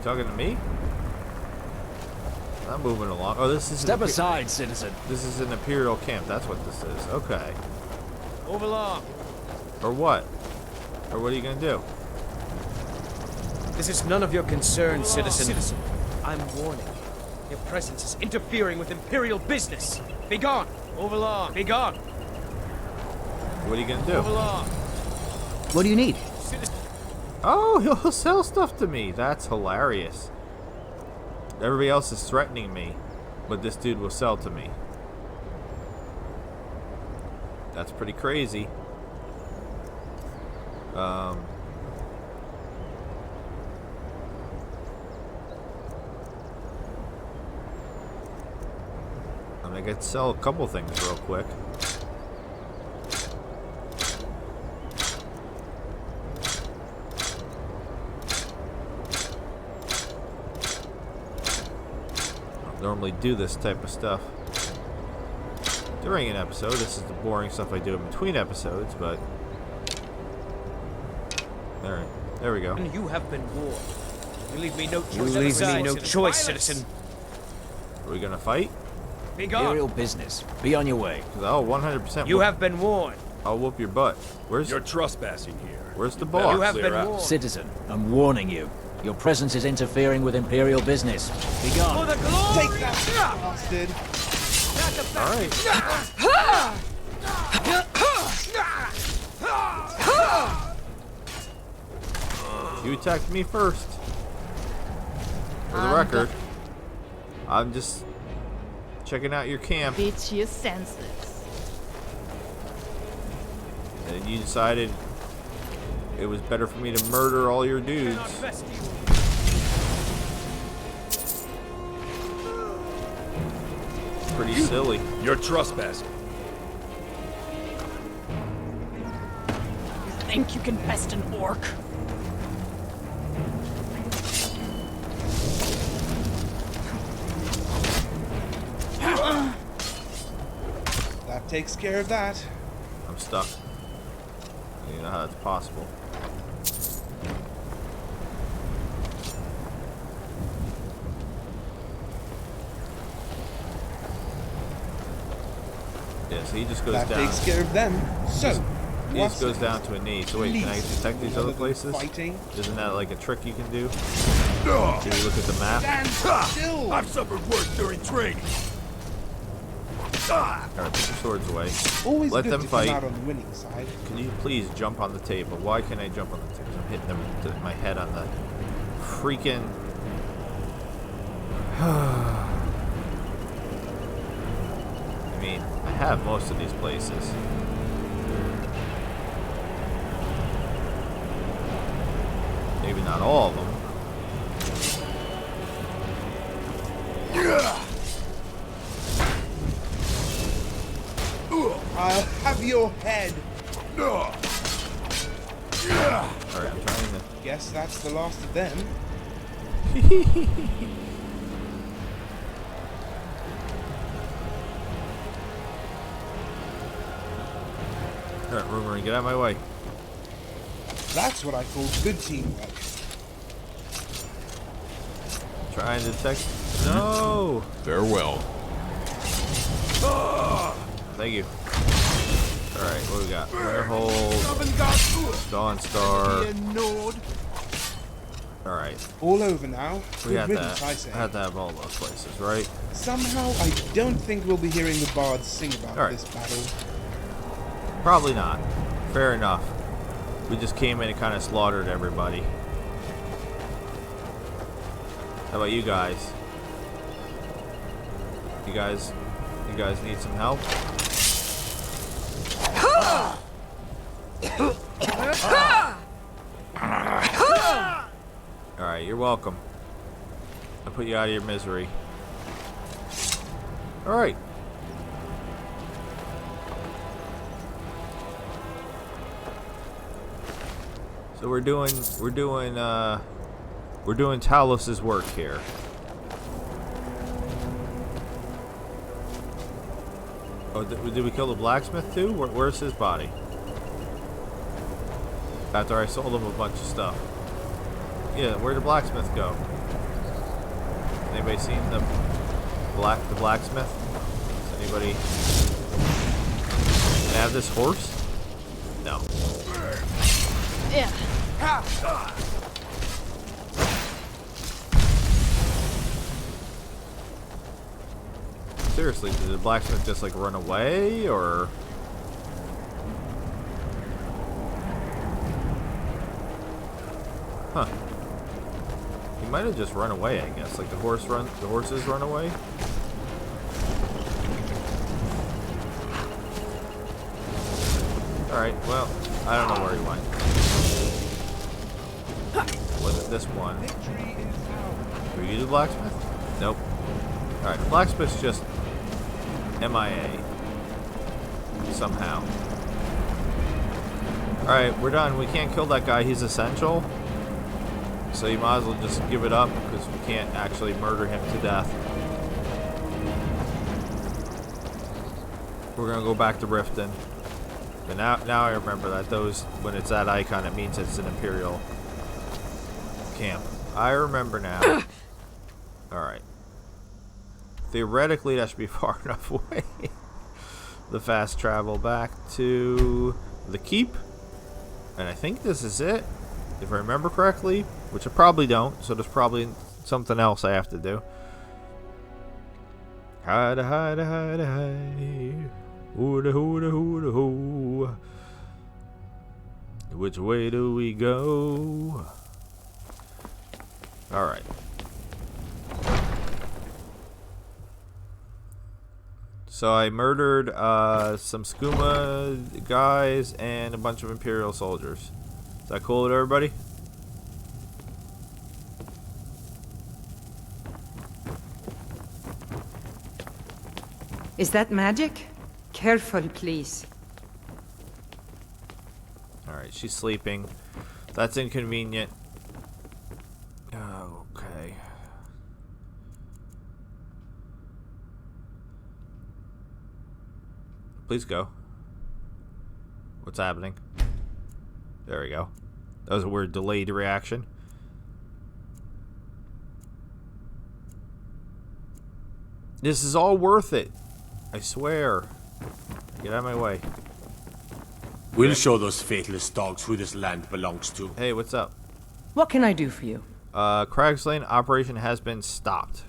talking to me? I'm moving along. Oh, this is... Step aside, citizen. This is an Imperial camp. That's what this is. Okay. Move along. Or what? Or what are you going to do? This is none of your concern, citizen. I'm warning you. Your presence is interfering with Imperial business. Be gone. Move along. Be gone. What are you going to do? Move along. What do you need? Oh, he'll sell stuff to me. That's hilarious. Everybody else is threatening me, but this dude will sell to me. That's pretty crazy. I mean, I could sell a couple things real quick. Normally do this type of stuff during an episode. This is the boring stuff I do in between episodes, but alright, there we go. You have been warned. You leave me no choice. Citizen. Are we gonna fight? Be gone. Imperial business. Be on your way. Oh, 100%. You have been warned. I'll whoop your butt. You're trespassing here. Where's the boss? You have been warned. Citizen, I'm warning you. Your presence is interfering with Imperial business. Be gone. For the glory! Take that, bastard! You attacked me first. For the record, I'm just checking out your camp. Bitch, you're senseless. And you decided it was better for me to murder all your dudes. Pretty silly. You're trespassing. You think you can best an orc? That takes care of that. I'm stuck. You know how that's possible. Yeah, so he just goes That down. takes care of them. So, He just goes down to a knee. So wait, can I detect these other places? Fighting? Isn't that like a trick you can do? Do you look at the map? Stand still! I've suffered worse during training. Alright, put your swords away. Always Let good them to fight. come out on the winning side. Can you please jump on the table? Why can't I jump on the table? I'm hitting them with my head on the freaking... I mean, I have most of these places. Maybe not all of them. I'll have your head. Alright, I'm trying to... Guess that's the last of them. Alright, Rumor, get out of my way. That's what I call good teamwork. Trying to detect... No! Farewell. Thank you. Alright, what do we got? Winterhold, Dawnstar. Alright. All over now. We Good had riddance, that. I say. I had to have all those places, right? Somehow, I don't think we'll be hearing the bards sing about Alright. this battle. Probably not. Fair enough. We just came in and kind of slaughtered everybody. How about you guys? You guys need some help? Alright, you're welcome. I'll put you out of your misery. Alright. So we're doing Talos's work here. Oh, did we kill the blacksmith too? Where's his body? After I sold him a bunch of stuff. Yeah, where'd the blacksmith go? Anybody seen the blacksmith? Does anybody have this horse? No. Yeah. Seriously, did the blacksmith just like run away, or? Huh. He might have just run away, I guess. Like the horses run away. Alright, well, I don't know where he went. Was it this one? Were you the blacksmith? Nope. Alright, the blacksmith's just MIA. Somehow. Alright, we're done. We can't kill that guy. He's essential. So you might as well just give it up, because we can't actually murder him to death. We're gonna go back to Riften. But now I remember that when it's that icon, it means it's an Imperial camp. I remember now. Alright. Theoretically, that should be far enough away. the fast travel back to the keep. And I think this is it, if I remember correctly, which I probably don't, so there's probably something else I have to do. Hide, hide, hide, hide. Hooda, hooda, hooda, hoo. Which way do we go? Alright. So I murdered some skooma guys and a bunch of Imperial soldiers. Is that cool with everybody? Is that magic? Careful, please. Alright, she's sleeping. That's inconvenient. Okay. Please go. What's happening? There we go. That was a weird delayed reaction. This is all worth it. I swear. Get out of my way. We'll show those faithless dogs who this land belongs to. Hey, what's up? What can I do for you? Crag's Lane operation has been stopped.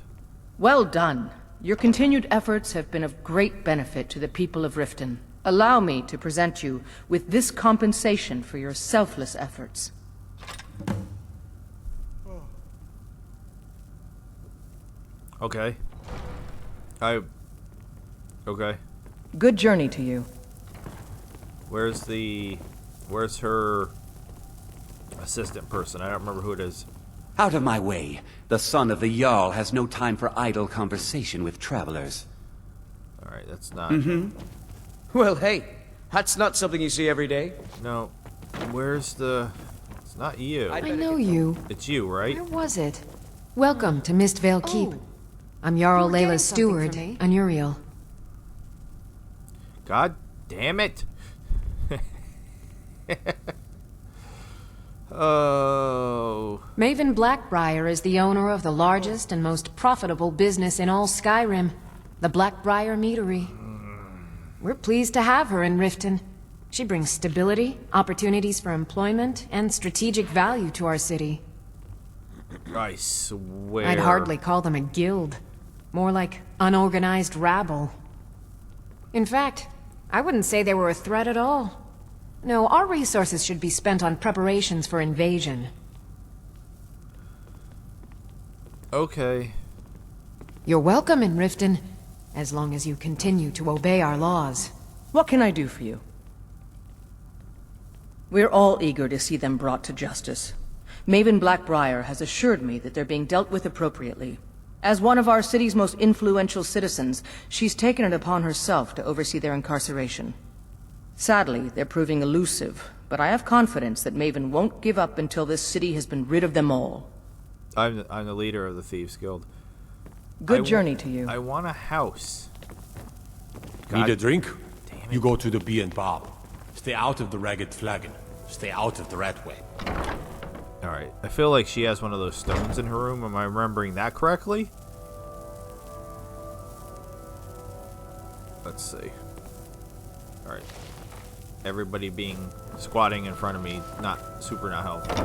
Well done. Your continued efforts have been of great benefit to the people of Riften. Allow me to present you with this compensation for your selfless efforts. Okay. Okay. Good journey to you. Where's her assistant person? I don't remember who it is. Out of my way. The son of the Jarl has no time for idle conversation with travelers. Alright, that's not... Well, hey, that's not something you see every day. No. Where's the... It's not you. I know you. It's you, right? Where was it? Welcome to Mistvale Keep. I'm Jarl You were getting Layla's something steward, from me. Anuriel. God damn it. Oh. Maven Blackbriar is the owner of the largest and most profitable business in all Skyrim, the Blackbriar Meadery. We're pleased to have her in Riften. She brings stability, opportunities for employment, and strategic value to our city. I swear. I'd hardly call them a guild. More like unorganized rabble. In fact, I wouldn't say they were a threat at all. No, our resources should be spent on preparations for invasion. Okay. You're welcome in Riften, as long as you continue to obey our laws. What can I do for you? We're all eager to see them brought to justice. Maven Blackbriar has assured me that they're being dealt with appropriately. As one of our city's most influential citizens, she's taken it upon herself to oversee their incarceration. Sadly, they're proving elusive, but I have confidence that Maven won't give up until this city has been rid of them all. I'm the leader of the Thieves Guild. Good journey to you. I want a house. Need a drink? Damn it. You go to the Bee and Bob. Stay out of the Ragged Flagon. Stay out of the Ratway. Alright, I feel like she has one of those stones in her room. Am I remembering that correctly? Let's see. Alright. Everybody squatting in front of me, not helpful.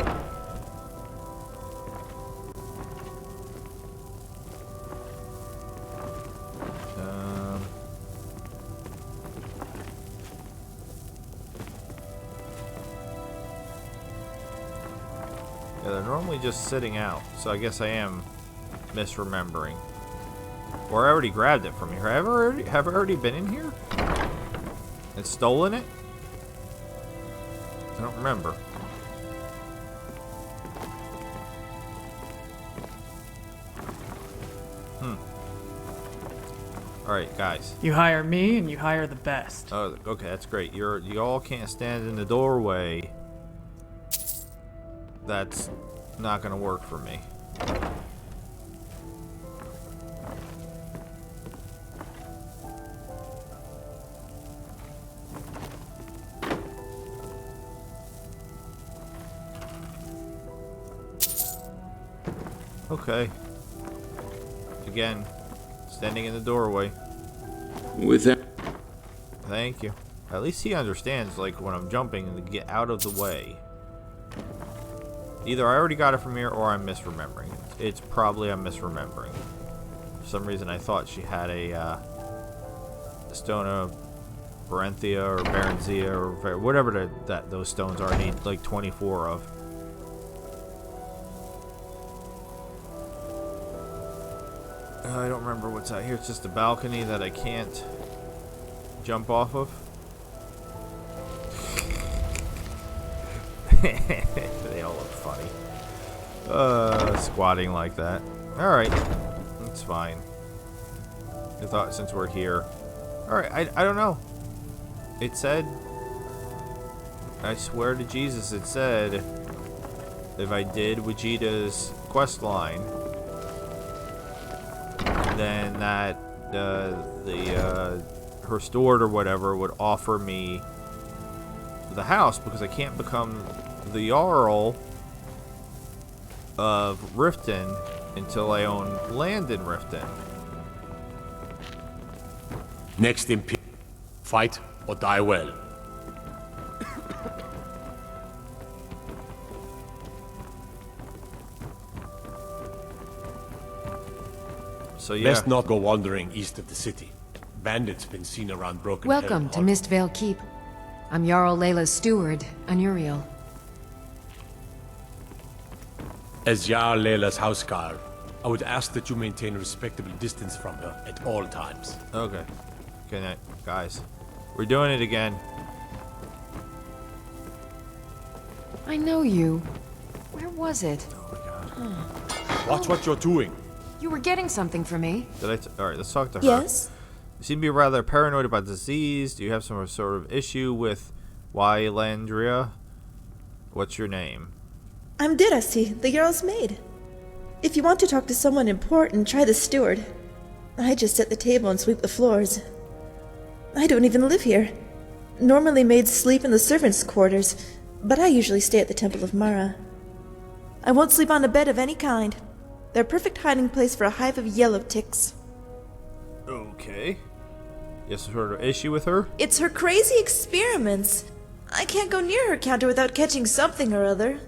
Yeah, they're normally just sitting out, so I guess I am misremembering. Or I already grabbed it from here. Have I already been in here? And stolen it? I don't remember. Alright, guys. You hire me and you hire the best. Oh, okay, that's great. You all can't stand in the doorway. That's not gonna work for me. Okay. Again, standing in the doorway. With that... Thank you. At least he understands, like, when I'm jumping to get out of the way. Either I already got it from here or I'm misremembering. It's probably I'm misremembering. For some reason I thought she had a stone of Barenthia or Barenthia or whatever those stones are. I need like 24 of. I don't remember what's out here. It's just a balcony that I can't jump off of. They all look funny. Squatting like that. Alright. That's fine. I thought since we're here. Alright, I don't know. It said, I swear to Jesus, it said if I did Vegeta's quest line, then that her steward or whatever would offer me the house, because I can't become the Jarl of Riften until I own land in Riften. Next fight or die well. So yeah. Best not go wandering east of the city. Bandits been seen around Broken Welcome Hill to Mistvale Keep. I'm Jarl Layla's steward, Anuriel. As Jarl Layla's houseguard, I would ask that you maintain a respectable distance from her at all times. Okay. Good night, guys. We're doing it again. I know you. Where was it? Oh my god. Watch what you're doing. You were getting something for me. Alright, let's talk to her. Yes? You seem to be rather paranoid about disease. Do you have some sort of issue with Wylandria? What's your name? I'm Dirasi, the Jarl's maid. If you want to talk to someone important, try the steward. I just set the table and sweep the floors. I don't even live here. Normally maids sleep in the servants' quarters, but I usually stay at the Temple of Mara. I won't sleep on a bed of any kind. They're a perfect hiding place for a hive of yellow ticks. Okay. You have some sort of issue with her? It's her crazy experiments. I can't go near her counter without catching something or other.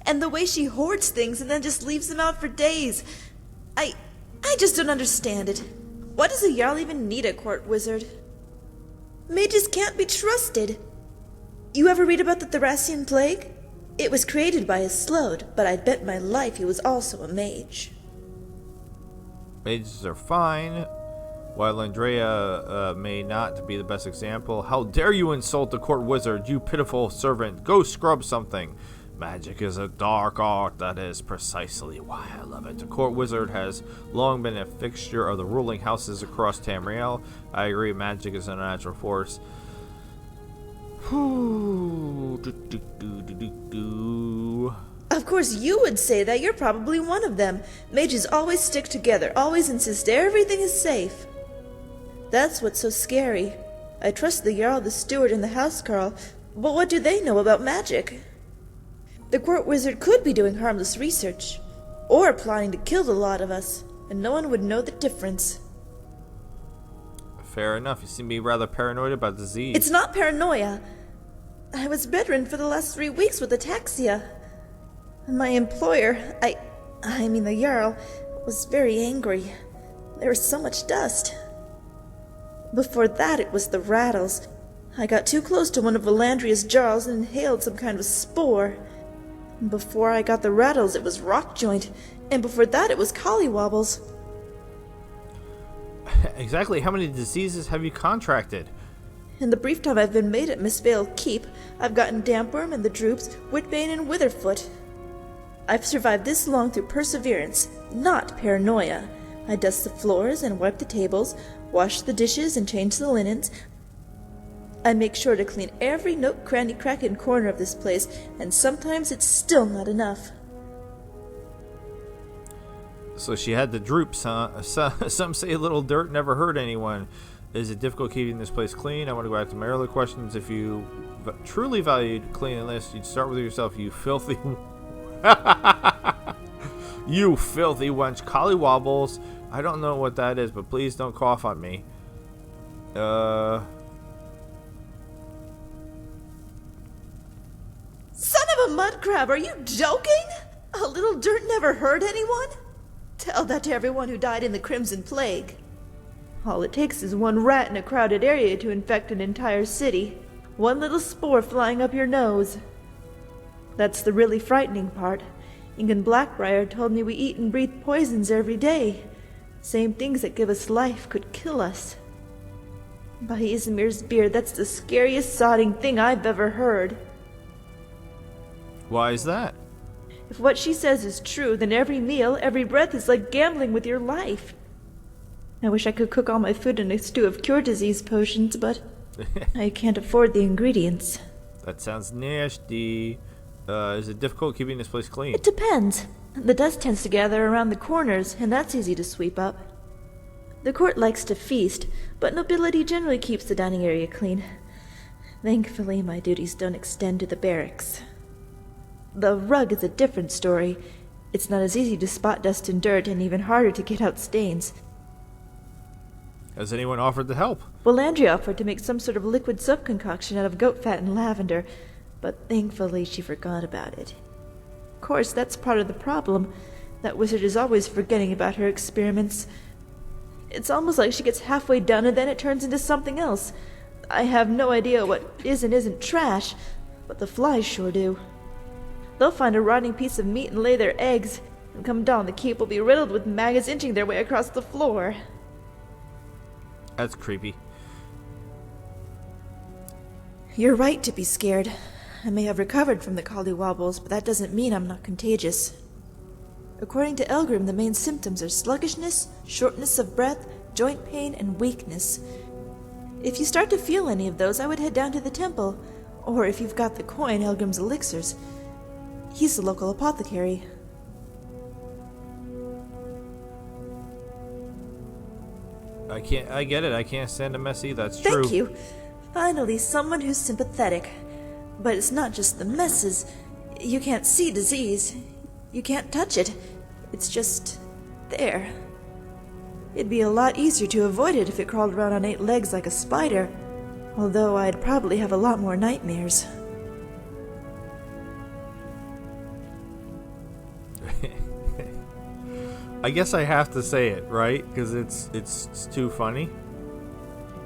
And the way she hoards things and then just leaves them out for days. I just don't understand it. Why does a Jarl even need a court wizard? Mages can't be trusted. You ever read about the Thracian plague? It was created by a Slode, but I'd bet my life he was also a mage. Mages are fine. While Andrea may not be the best example. How dare you insult the court wizard, you pitiful servant. Go scrub something. Magic is a dark art. That is precisely why I love it. The court wizard has long been a fixture of the ruling houses across Tamriel. I agree, magic is a natural force. Of course you would say that. You're probably one of them. Mages always stick together, always insist everything is safe. That's what's so scary. I trust the Jarl, the steward, and the housecarl, but what do they know about magic? The court wizard could be doing harmless research, or plotting to kill the lot of us, and no one would know the difference. Fair enough. You seem to be rather paranoid about disease. It's not paranoia. I was bedridden for the last 3 weeks with ataxia. My employer, I mean the Jarl, was very angry. There was so much dust. Before that, it was the rattles. I got too close to one of Valandria's jars and inhaled some kind of spore. And before I got the rattles, it was rockjoint. And before that, it was collywobbles. Exactly how many diseases have you contracted? In the brief time I've been maid at Mistvale Keep, I've gotten dampworm and the droops, witchbane and witherfoot. I've survived this long through perseverance, not paranoia. I dust the floors and wipe the tables, wash the dishes and change the linens. I make sure to clean every nook, cranny, crack, and corner of this place, and sometimes it's still not enough. So she had the droops, huh? Some say a little dirt never hurt anyone. Is it difficult keeping this place clean? I want to go back to my earlier questions. If you truly valued cleanliness, you'd start with yourself, you filthy... You filthy wench. Collywobbles. I don't know what that is, but please don't cough on me. of a mud crab. Are you joking? A little dirt never hurt anyone? Tell that to everyone who died in the Crimson Plague. All it takes is one rat in a crowded area to infect an entire city. One little spore flying up your nose. That's the really frightening part. Ingun Blackbriar told me we eat and breathe poisons every day. Same things that give us life could kill us. By Izmir's beard, that's the scariest sodding thing I've ever heard. Why is that? If what she says is true, then every meal, every breath is like gambling with your life. I wish I could cook all my food in a stew of cure disease potions, but I can't afford the ingredients. That sounds nasty. Is it difficult keeping this place clean? It depends. The dust tends to gather around the corners, and that's easy to sweep up. The court likes to feast, but nobility generally keeps the dining area clean. Thankfully, my duties don't extend to the barracks. The rug is a different story. It's not as easy to spot dust and dirt, and even harder to get out stains. Has anyone offered to help? Well, Landry offered to make some sort of liquid soap concoction out of goat fat and lavender, but thankfully she forgot about it. Of course, that's part of the problem. That wizard is always forgetting about her experiments. It's almost like she gets halfway done and then it turns into something else. I have no idea what is and isn't trash, but the flies sure do. They'll find a rotting piece of meat and lay their eggs, and come dawn the keep will be riddled with maggots inching their way across the floor. That's creepy. You're right to be scared. I may have recovered from the collywobbles, but that doesn't mean I'm not contagious. According to Elgrim, the main symptoms are sluggishness, shortness of breath, joint pain, and weakness. If you start to feel any of those, I would head down to the temple. Or if you've got the coin, Elgrim's elixirs. He's the local apothecary. I get it. I can't stand a messy. That's true. Thank you. Finally, someone who's sympathetic. But it's not just the messes. You can't see disease. You can't touch it. It's just there. It'd be a lot easier to avoid it if it crawled around on 8 legs like a spider. Although I'd probably have a lot more nightmares. I guess I have to say it, right? Because it's too funny.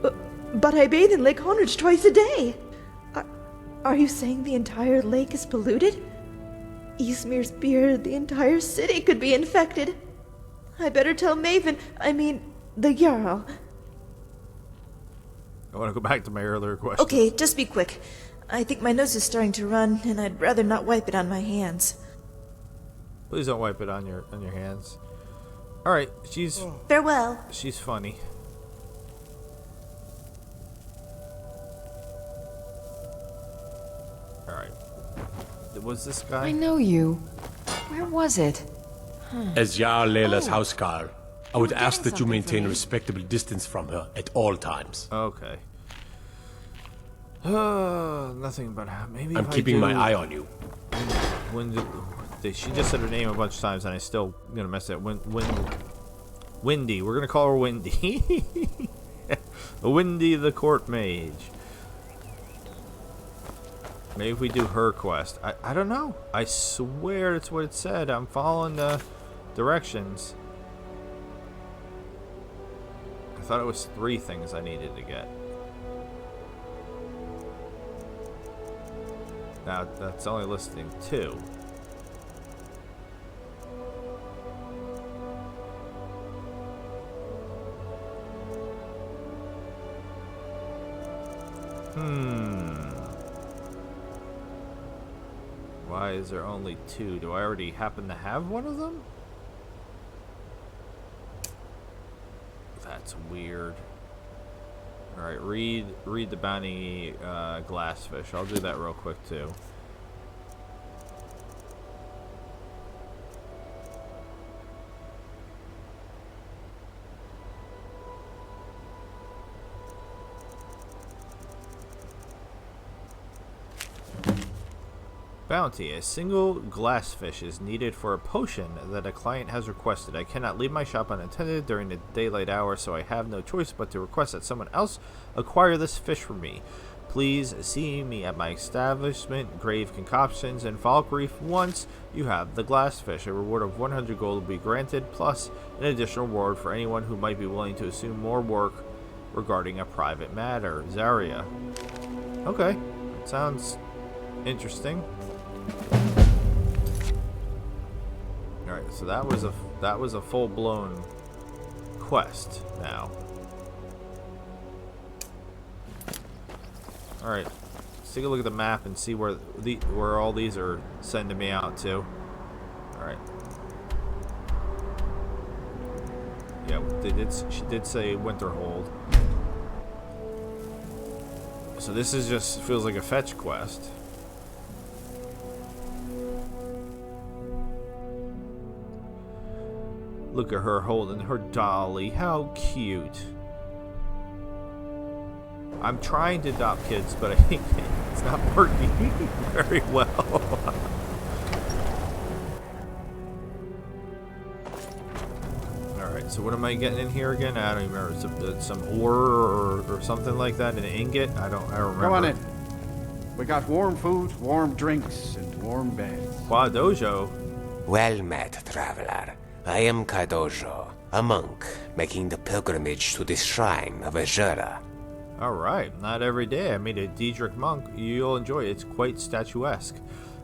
But I bathe in Lake Honridge twice a day. Are you saying the entire lake is polluted? Izmir's beard, the entire city could be infected. I better tell Maven, the Jarl. I want to go back to my earlier question. Okay, just be quick. I think my nose is starting to run, and I'd rather not wipe it on my hands. Please don't wipe it on your hands. All right, Farewell. She's funny. All right. Was this guy? I know you. Where was it? As Jarl Layla's housecarl, I would ask that you maintain a respectable distance from her at all times. Okay. Nothing but maybe. I'm keeping my eye on you. She just said her name a bunch of times, and I still gonna mess it up. Windy. We're gonna call her Windy. Windy the court mage. Maybe if we do her quest. I don't know. I swear it's what it said. I'm following the directions. I thought it was 3 things I needed to get. Now that's only listing 2. Why is there only 2? Do I already happen to have one of them? That's weird. Alright, read the bounty glassfish. I'll do that real quick too. Bounty. A single glassfish is needed for a potion that a client has requested. I cannot leave my shop unattended during the daylight hours, so I have no choice but to request that someone else acquire this fish for me. Please see me at my establishment, Grave Concoctions in Falk Reef. Once you have the glassfish, a reward of 100 gold will be granted, plus an additional reward for anyone who might be willing to assume more work regarding a private matter. Zarya. Okay, that sounds interesting. Alright, so that was a full-blown quest now. Alright, let's take a look at the map and see where all these are sending me out to. Alright. Yeah, she did say Winterhold. So this is just feels like a fetch quest. Look at her holding her dolly. How cute. I'm trying to adopt kids, but I think it's not working very well. Alright, so what am I getting in here again? I don't even remember. Some ore or something like that? An ingot? I don't remember. Come on in. We got warm food, warm drinks, and warm beds. Wow, Dojo. Well met, traveler. I am Kadojo, a monk making the pilgrimage to the shrine of Azura. Alright, not every day I meet a Daedric monk. You'll enjoy it. It's quite statuesque.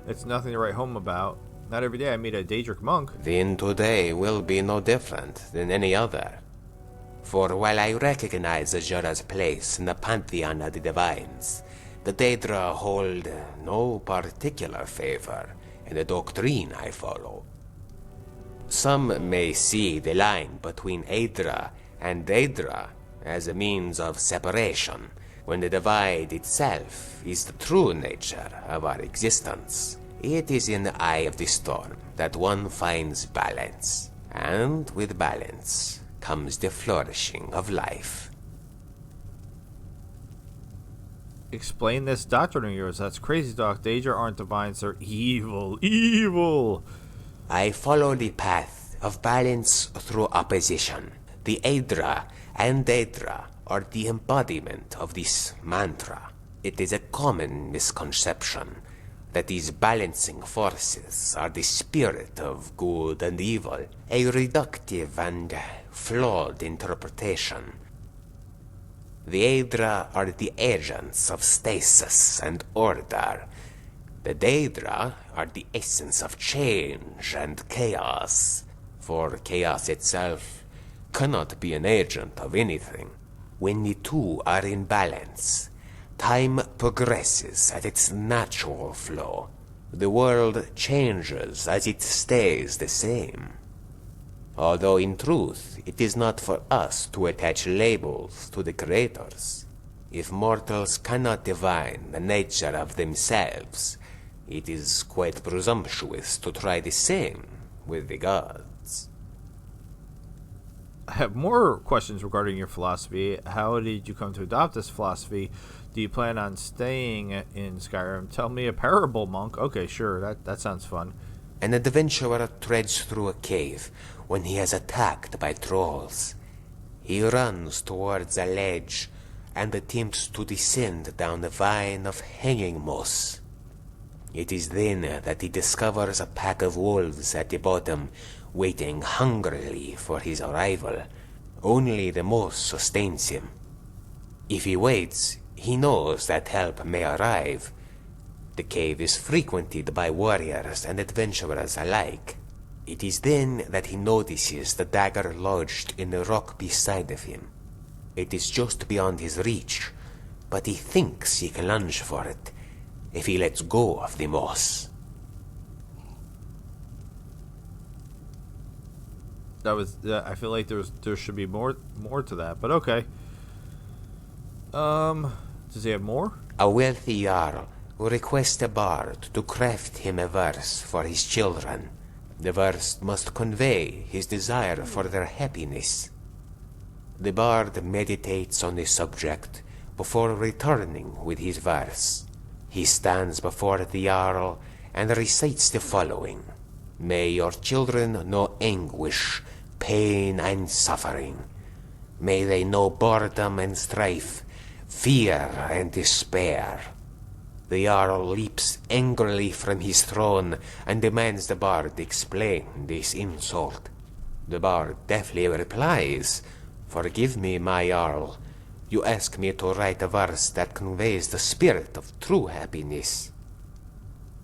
It's nothing to write home about. Not every day I meet a Daedric monk. Then today will be no different than any other. For while I recognize Azura's place in the pantheon of the divines, the Daedra hold no particular favor in the doctrine I follow. Some may see the line between Aedra and Daedra as a means of separation, when the divide itself is the true nature of our existence. It is in the eye of the storm that one finds balance, and with balance comes the flourishing of life. Explain this doctrine of yours. That's crazy, Doc. Daedra aren't divines, they're evil. Evil! I follow the path of balance through opposition. The Aedra and Daedra are the embodiment of this mantra. It is a common misconception that these balancing forces are the spirit of good and evil, a reductive and flawed interpretation. The Aedra are the agents of stasis and order. The Daedra are the essence of change and chaos, for chaos itself cannot be an agent of anything. When the two are in balance, time progresses at its natural flow. The world changes as it stays the same. Although in truth, it is not for us to attach labels to the creators. If mortals cannot divine the nature of themselves, it is quite presumptuous to try the same with the gods. I have more questions regarding your philosophy. How did you come to adopt this philosophy? Do you plan on staying in Skyrim? Tell me a parable, monk. Okay, sure, that sounds fun. An adventurer treads through a cave when he is attacked by trolls. He runs towards a ledge and attempts to descend down the vine of hanging moss. It is then that he discovers a pack of wolves at the bottom, waiting hungrily for his arrival. Only the moss sustains him. If he waits, he knows that help may arrive. The cave is frequented by warriors and adventurers alike. It is then that he notices the dagger lodged in the rock beside of him. It is just beyond his reach, but he thinks he can lunge for it if he lets go of the moss. That was. I feel like there should be more to that, but okay. Does he have more? A wealthy jarl will request a bard to craft him a verse for his children. The verse must convey his desire for their happiness. The bard meditates on the subject before returning with his verse. He stands before the jarl and recites the following: May your children know anguish, pain, and suffering. May they know boredom and strife, fear and despair. The Jarl leaps angrily from his throne and demands the bard explain this insult. The bard deftly replies, "Forgive me, my Jarl. You ask me to write a verse that conveys the spirit of true happiness.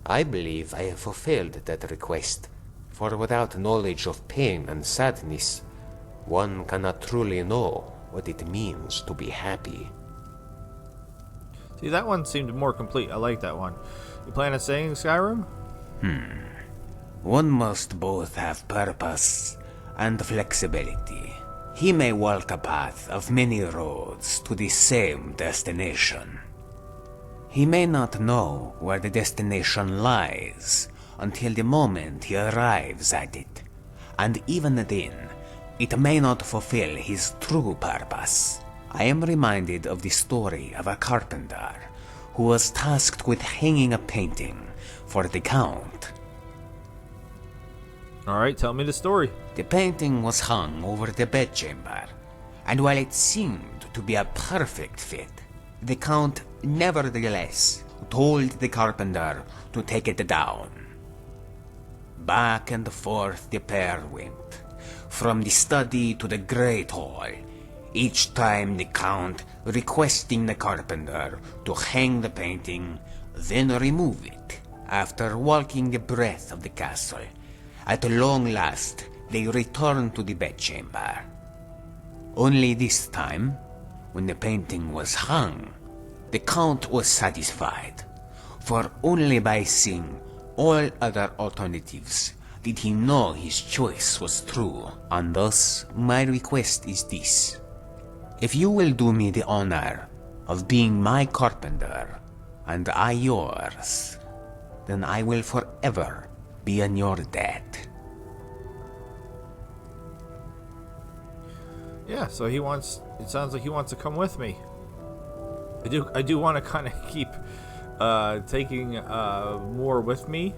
I believe I have fulfilled that request, for without knowledge of pain and sadness, one cannot truly know what it means to be happy." See, that one seemed more complete. I like that one. You plan on staying in Skyrim? One must both have purpose and flexibility. He may walk a path of many roads to the same destination. He may not know where the destination lies until the moment he arrives at it, and even then, it may not fulfill his true purpose. I am reminded of the story of a carpenter who was tasked with hanging a painting for the Count. Alright, tell me the story. The painting was hung over the bedchamber, and while it seemed to be a perfect fit, the Count nevertheless told the carpenter to take it down. Back and forth the pair went, from the study to the great hall, each time the Count requesting the carpenter to hang the painting, then remove it, after walking the breadth of the castle. At long last, they returned to the bedchamber. Only this time, when the painting was hung, the Count was satisfied, for only by seeing all other alternatives did he know his choice was true. And thus, my request is this. If you will do me the honor of being my carpenter, and I yours, then I will forever be in your debt. Yeah, so it sounds like he wants to come with me. I do want to kind of keep taking more with me,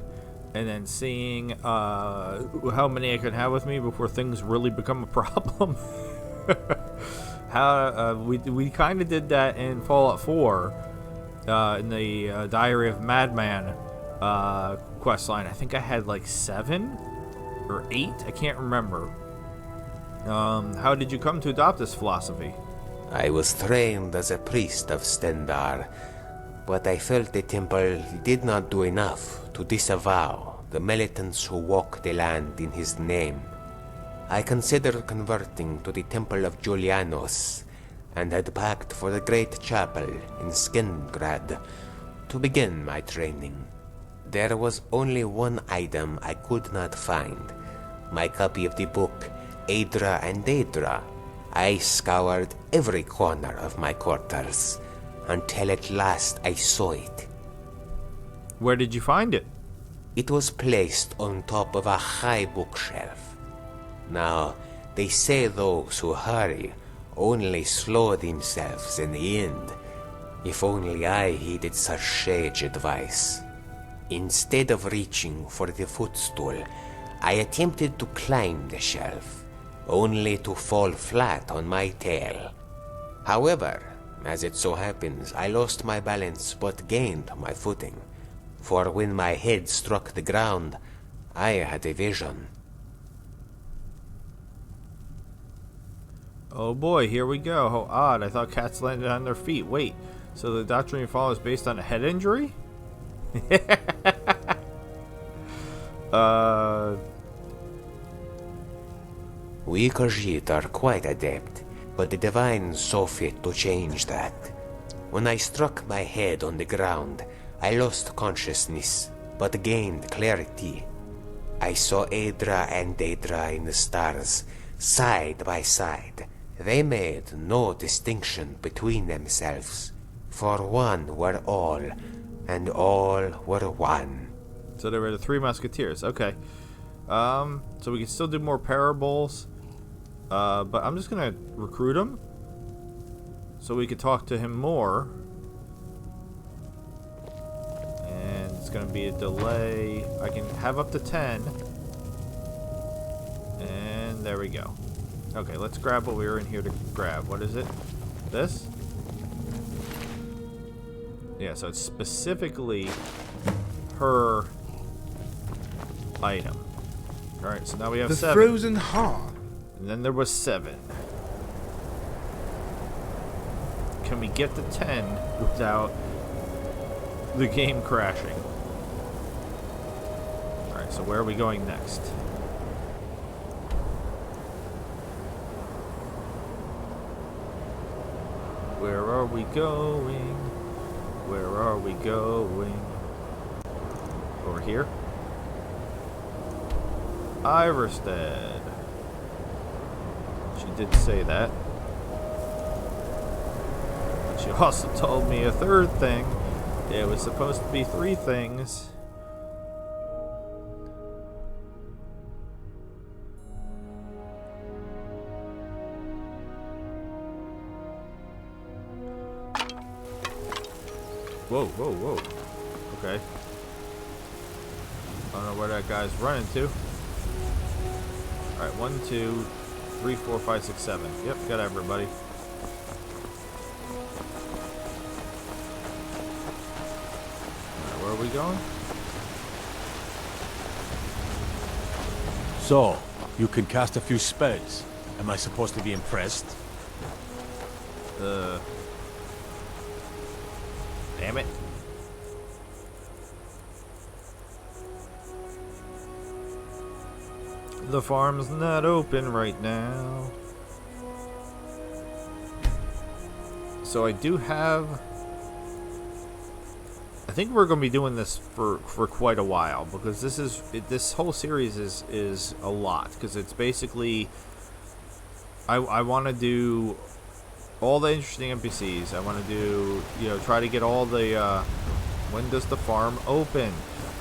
and then seeing how many I can have with me before things really become a problem. We kind of did that in Fallout 4 in the Diary of Madman quest line. I think I had like 7 or 8. I can't remember. How did you come to adopt this philosophy? I was trained as a priest of Stendar, but I felt the temple did not do enough to disavow the militants who walk the land in his name. I considered converting to the Temple of Julianos, and had packed for the great chapel in Skingrad to begin my training. There was only one item I could not find, my copy of the book Aedra and Daedra. I scoured every corner of my quarters, until at last I saw it. Where did you find it? It was placed on top of a high bookshelf. Now, they say those who hurry only slow themselves in the end. If only I heeded such sage advice. Instead of reaching for the footstool, I attempted to climb the shelf, only to fall flat on my tail. However, as it so happens, I lost my balance but gained my footing, for when my head struck the ground, I had a vision. Oh boy, here we go. How odd. I thought cats landed on their feet. Wait, so the doctrine you follow is based on a head injury? We Khajiit are quite adept, but the divines saw fit to change that. When I struck my head on the ground, I lost consciousness, but gained clarity. I saw Aedra and Daedra in the stars, side by side. They made no distinction between themselves, for one were all, and all were one. So there were the 3 musketeers. Okay. So we can still do more parables, but I'm just gonna recruit him so we could talk to him more. And it's gonna be a delay. I can have up to 10. And there we go. Okay, let's grab what we were in here to grab. What is it? This? Yeah, so it's specifically her item. Alright, so now we have The 7. frozen heart. And then there was 7. Can we get to 10 without the game crashing? Alright, so where are we going next? Where are we going? Where are we going? Over here? Iverstead. She did say that. But she also told me a third thing. It was supposed to be 3 things. Whoa, whoa, whoa. Okay. I don't know where that guy's running to. Alright, 1, 2, 3, 4, 5, 6, 7. Yep, got everybody. Alright, where are we going? So, you can cast a few spells. Am I supposed to be impressed? Damn it. The farm's not open right now. So I do have... I think we're going to be doing this for quite a while, because this whole series is a lot, because it's basically... I want to do all the interesting NPCs. I want to do, try to get all the, when does the farm open?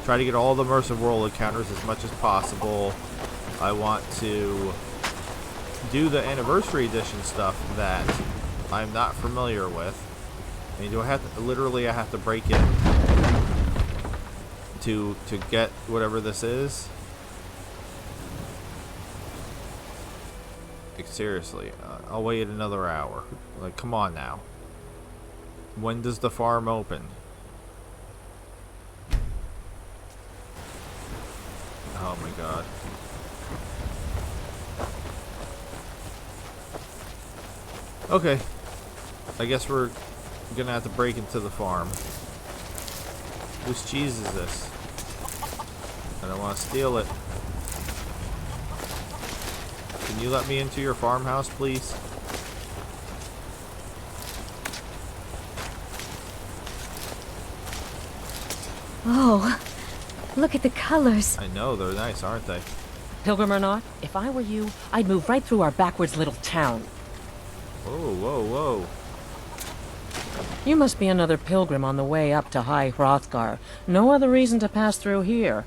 Try to get all the immersive world encounters as much as possible. I want to do the anniversary edition stuff that I'm not familiar with. I mean, do I have to, literally I have to break in to get whatever this is? Like, seriously, I'll wait another hour. Like, come on now. When does the farm open? Oh my god. Okay. I guess we're gonna have to break into the farm. Whose cheese is this? I don't want to steal it. Can you let me into your farmhouse, please? Oh, look at the colors. I know, they're nice, aren't they? Pilgrim or not, if I were you, I'd move right through our backwards little town. Whoa, whoa, whoa. You must be another pilgrim on the way up to High Hrothgar. No other reason to pass through here.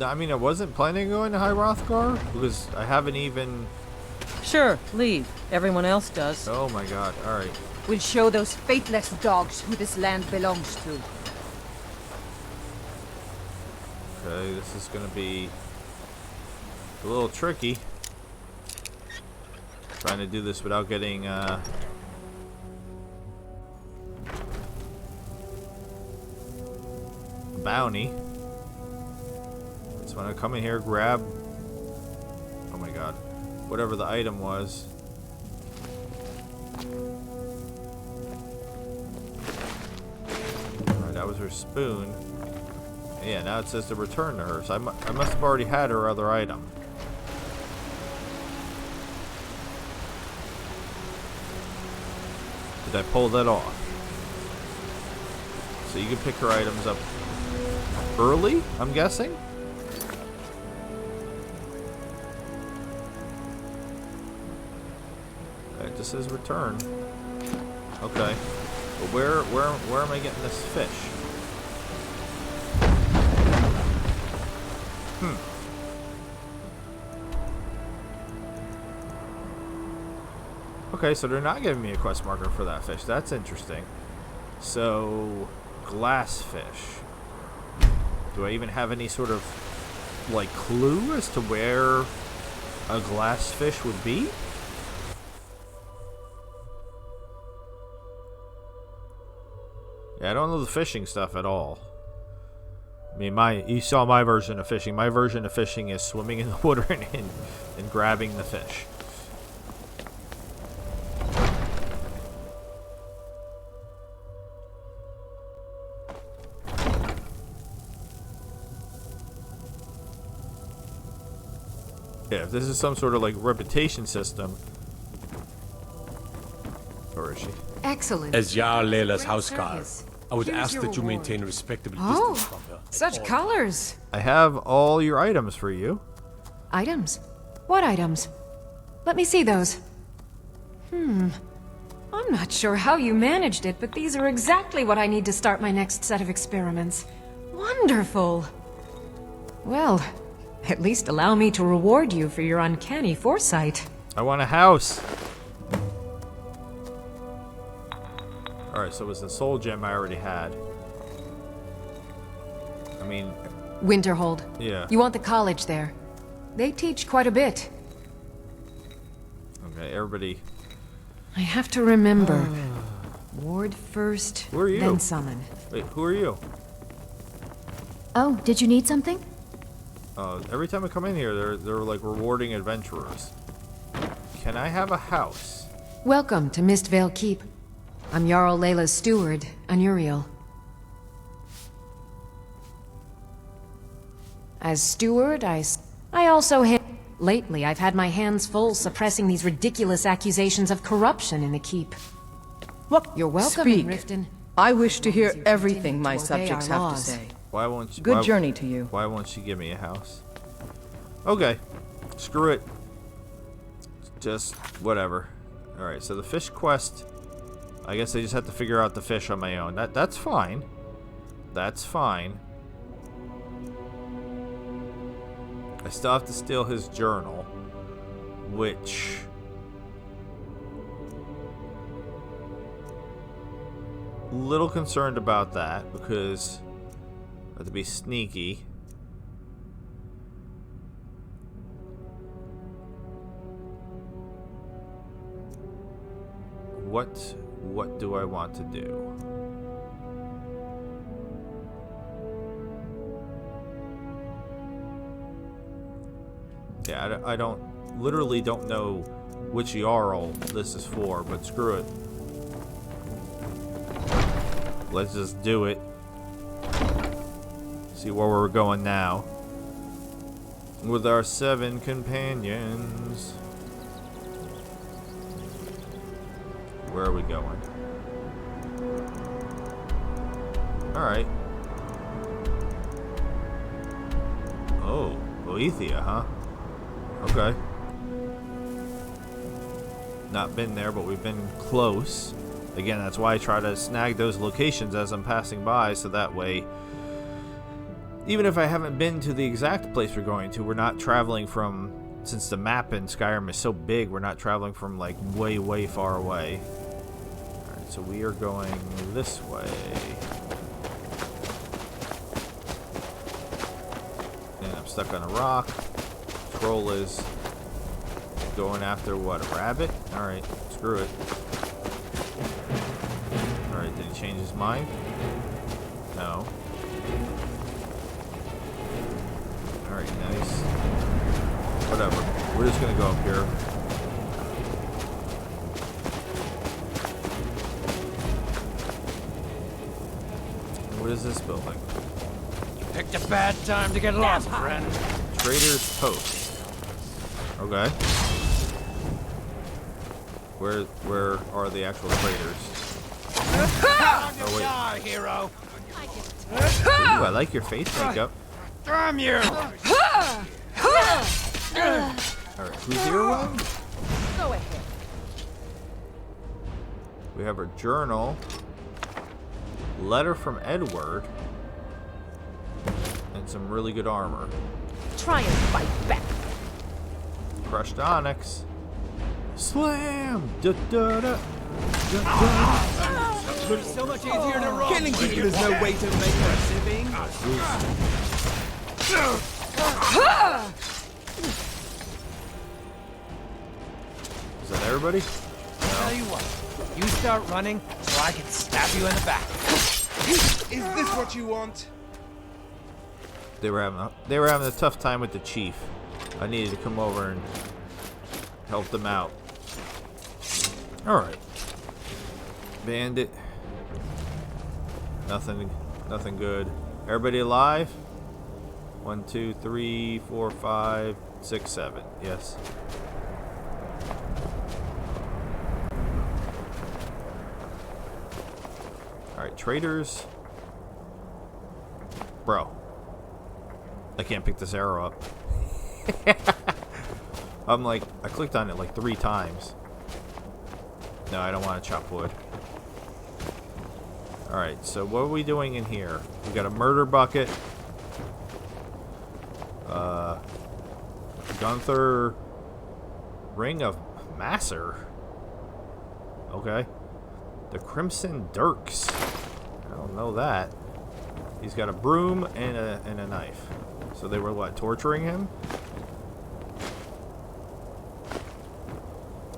I mean, I wasn't planning on going to High Hrothgar, because I haven't even... Sure, leave. Everyone else does. Oh my god, alright. We'll show those faithless dogs who this land belongs to. Okay, this is gonna be a little tricky. Trying to do this without getting, bounty. So when I come in here, grab... Oh my god. Whatever the item was. Alright, that was her spoon. And yeah, now it says to return to her. So I must have already had her other item. Did I pull that off? So you can pick her items up early, I'm guessing? It just says return. Okay. But where am I getting this fish? Okay, so they're not giving me a quest marker for that fish. That's interesting. So, glass fish. Do I even have any sort of, like, clue as to where a glass fish would be? Yeah, I don't know the fishing stuff at all. I mean, you saw my version of fishing. My version of fishing is swimming in the water and grabbing the fish. Yeah, if this is some sort of like reputation system. Where is she? Excellent. As Jarl Layla's houseguard, service. I would Here's ask your that you reward. maintain a respectable Oh, distance from her. such colors. I have all your items for you. Items? What items? Let me see those. I'm not sure how you managed it, but these are exactly what I need to start my next set of experiments. Wonderful. Well, at least allow me to reward you for your uncanny foresight. I want a house. Alright, so it was the soul gem I already had. I mean... Winterhold. Yeah. You want the college there. They teach quite a bit. Okay, everybody... I have to remember. Ward first, Who are you? then summon. Wait, who are you? Oh, did you need something? Every time I come in here, they're like rewarding adventurers. Can I have a house? Welcome to Mistvale Keep. I'm Jarl Layla's steward, Anuriel. As steward, I also lately, I've had my hands full suppressing these ridiculous accusations of corruption in the keep. What? You're welcome, Speak. Riften. I wish to hear everything my obey subjects our have to laws. say. Why won't you... Good why- journey to you. Why won't she give me a house? Okay. Screw it. Just whatever. Alright, so the fish quest... I guess I just have to figure out the fish on my own. That's fine. That's fine. I still have to steal his journal. Which... little concerned about that because I have to be sneaky. What do I want to do? Yeah, I don't literally don't know which Jarl this is for, but screw it. Let's just do it. See where we're going now. With our 7 companions. Where are we going? Alright. Oh, Boethia, huh? Okay. Not been there, but we've been close. Again, that's why I try to snag those locations as I'm passing by, so that way, even if I haven't been to the exact place we're going to, we're not traveling from, since the map in Skyrim is so big, we're not traveling from like way, way far away. Alright, so we are going this way. And I'm stuck on a rock. Troll is going after what, a rabbit? Alright, screw it. Alright, did he change his mind? No. Alright, nice. Whatever. We're just gonna go up here. What is this building? You picked a bad time to get lost, friend. Trader's Post. Okay. Where are the actual traders? Oh wait. Hero. Ooh, I like your face makeup. Damn you! Alright, who's your one? Go ahead. We have our journal. Letter from Edward. And some really good armor. Try and fight back. Crushed onyx. Slam! Da da da. Da, da. It's so much easier to roll. Killing people is no way to make a living. Is that everybody? Tell you what, you start running so I can stab you in the back. Is this what you want? They were having a tough time with the chief. I needed to come over and help them out. All right. Bandit. Nothing good. Everybody alive? 1, 2, 3, 4, 5, 6, 7. Yes. Alright, traders. Bro. I can't pick this arrow up. I clicked on it like 3 times. No, I don't want to chop wood. Alright, so what are we doing in here? We got a murder bucket. Gunther Ring of Masser. Okay. The Crimson Dirks. I don't know that. He's got a broom and a knife. So they were what, torturing him?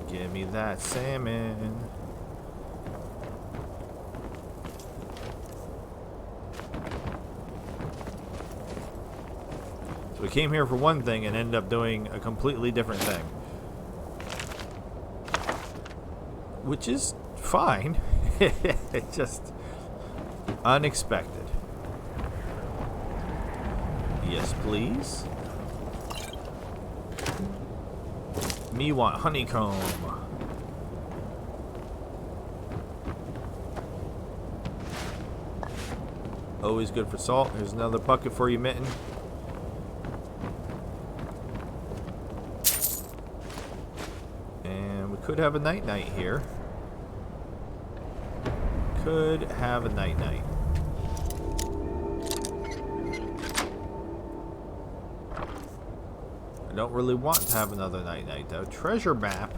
Give me that salmon. So we came here for one thing and ended up doing a completely different thing. Which is fine. It's just unexpected. Yes, please. Me want honeycomb. Always good for salt. Here's another bucket for you, Mitten. And we could have a night-night here. Could have a night-night. I don't really want to have another night-night though. Treasure map.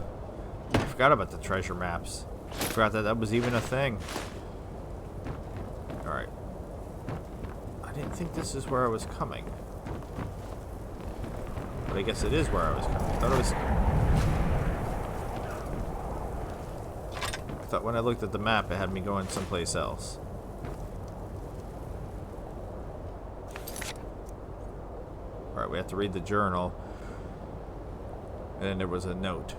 I forgot about the treasure maps. I forgot that was even a thing. Alright. I didn't think this is where I was coming. But I guess it is where I was coming. I thought when I looked at the map it had me going someplace else. Alright, we have to read the journal. And then there was a note.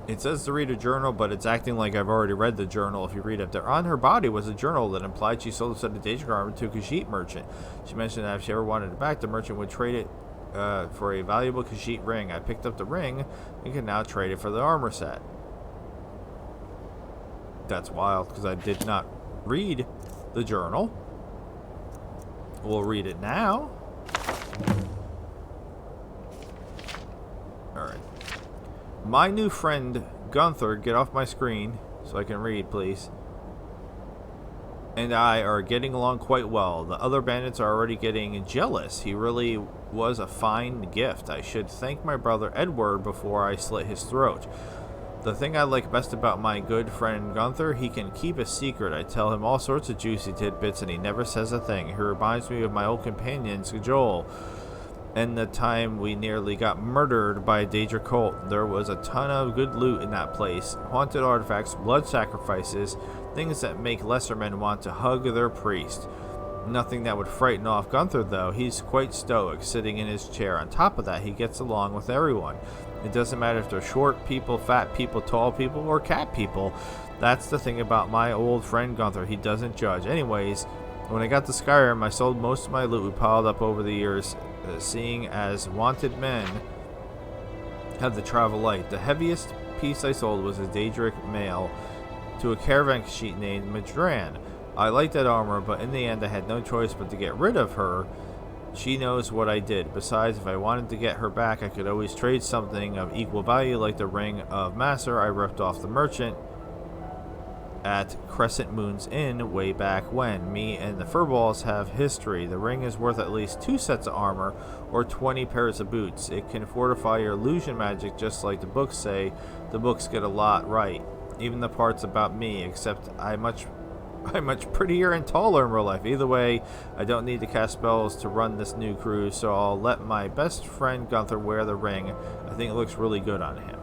It says to read a journal, but it's acting like I've already read the journal if you read it there. On her body was a journal that implied she sold a set of Daedric armor to a Khajiit merchant. She mentioned that if she ever wanted it back, the merchant would trade it for a valuable Khajiit ring. I picked up the ring and can now trade it for the armor set. That's wild, because I did not read the journal. We'll read it now. Alright. My new friend, Gunther, get off my screen so I can read, please. And I are getting along quite well. The other bandits are already getting jealous. He really was a fine gift. I should thank my brother Edward before I slit his throat. The thing I like best about my good friend Gunther, he can keep a secret. I tell him all sorts of juicy tidbits and he never says a thing. He reminds me of my old companion, Joel. And the time we nearly got murdered by a Daedric cult. There was a ton of good loot in that place. Haunted artifacts, blood sacrifices, things that make lesser men want to hug their priest. Nothing that would frighten off Gunther though. He's quite stoic, sitting in his chair. On top of that, he gets along with everyone. It doesn't matter if they're short people, fat people, tall people, or cat people. That's the thing about my old friend Gunther. He doesn't judge. Anyways, when I got to Skyrim, I sold most of my loot we piled up over the years, seeing as wanted men have the travel light. The heaviest piece I sold was a Daedric mail to a caravan sheet named Madran. I liked that armor, but in the end I had no choice but to get rid of her. She knows what I did. Besides, if I wanted to get her back, I could always trade something of equal value, like the Ring of Masser I ripped off the merchant at Crescent Moon's Inn way back when. Me and the Furballs have history. The ring is worth at least 2 sets of armor or 20 pairs of boots. It can fortify your illusion magic just like the books say. The books get a lot right. Even the parts about me, except I much I'm much prettier and taller in real life. Either way, I don't need to cast spells to run this new cruise, so I'll let my best friend Gunther wear the ring. I think it looks really good on him.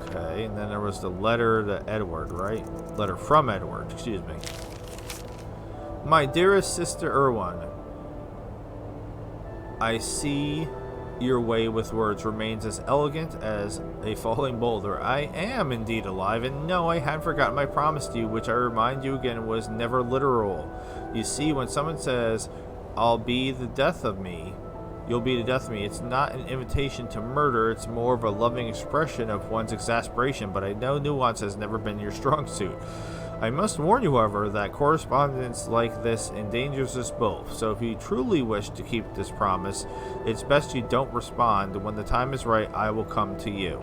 Okay, and then there was the letter to Edward, right? Letter from Edward, excuse me. My dearest sister Erwan, I see your way with words remains as elegant as a falling boulder. I am indeed alive, and no, I hadn't forgotten my promise to you, which I remind you again was never literal. You see, when someone says, I'll be the death of me, you'll be the death of me, it's not an invitation to murder, it's more of a loving expression of one's exasperation, but I know nuance has never been your strong suit. I must warn you, however, that correspondence like this endangers us both, so if you truly wish to keep this promise, it's best you don't respond. When the time is right, I will come to you.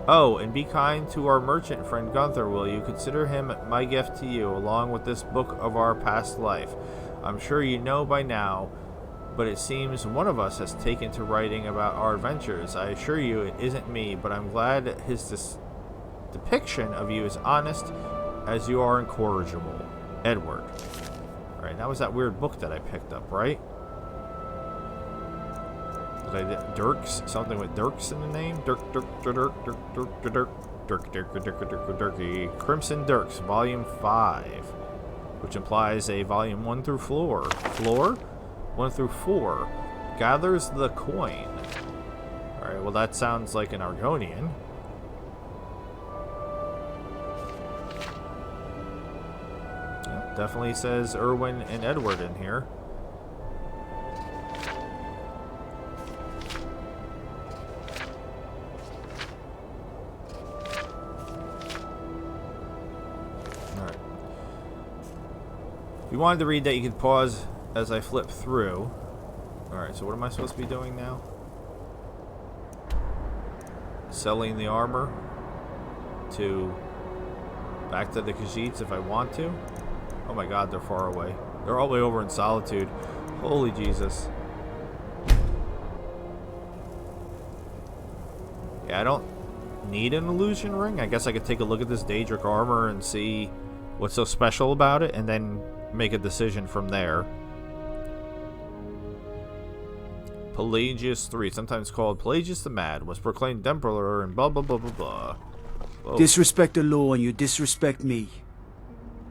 Oh, and be kind to our merchant friend Gunther, will you? Consider him my gift to you, along with this book of our past life. I'm sure you know by now, but it seems one of us has taken to writing about our adventures. I assure you it isn't me, but I'm glad his depiction of you is honest, as you are incorrigible. Edward. Alright, that was that weird book that I picked up, right? Dirks? Something with Dirks in the name? Dirk. Crimson Dirks, Volume 5. Which implies a Volume 1 through 4. 1 through 4. Gathers the coin. Alright, well that sounds like an Argonian. Definitely says Erwin and Edward in here. Alright. If you wanted to read that, you could pause as I flip through. Alright, so what am I supposed to be doing now? Selling the armor to back to the Khajiits if I want to. Oh my god, they're far away. They're all the way over in Solitude. Holy Jesus. Yeah, I don't need an illusion ring. I guess I could take a look at this Daedric armor and see what's so special about it, and then make a decision from there. Pelagius III, sometimes called Pelagius the Mad, was proclaimed emperor and blah blah blah blah blah. Whoa. Disrespect the law and you disrespect me.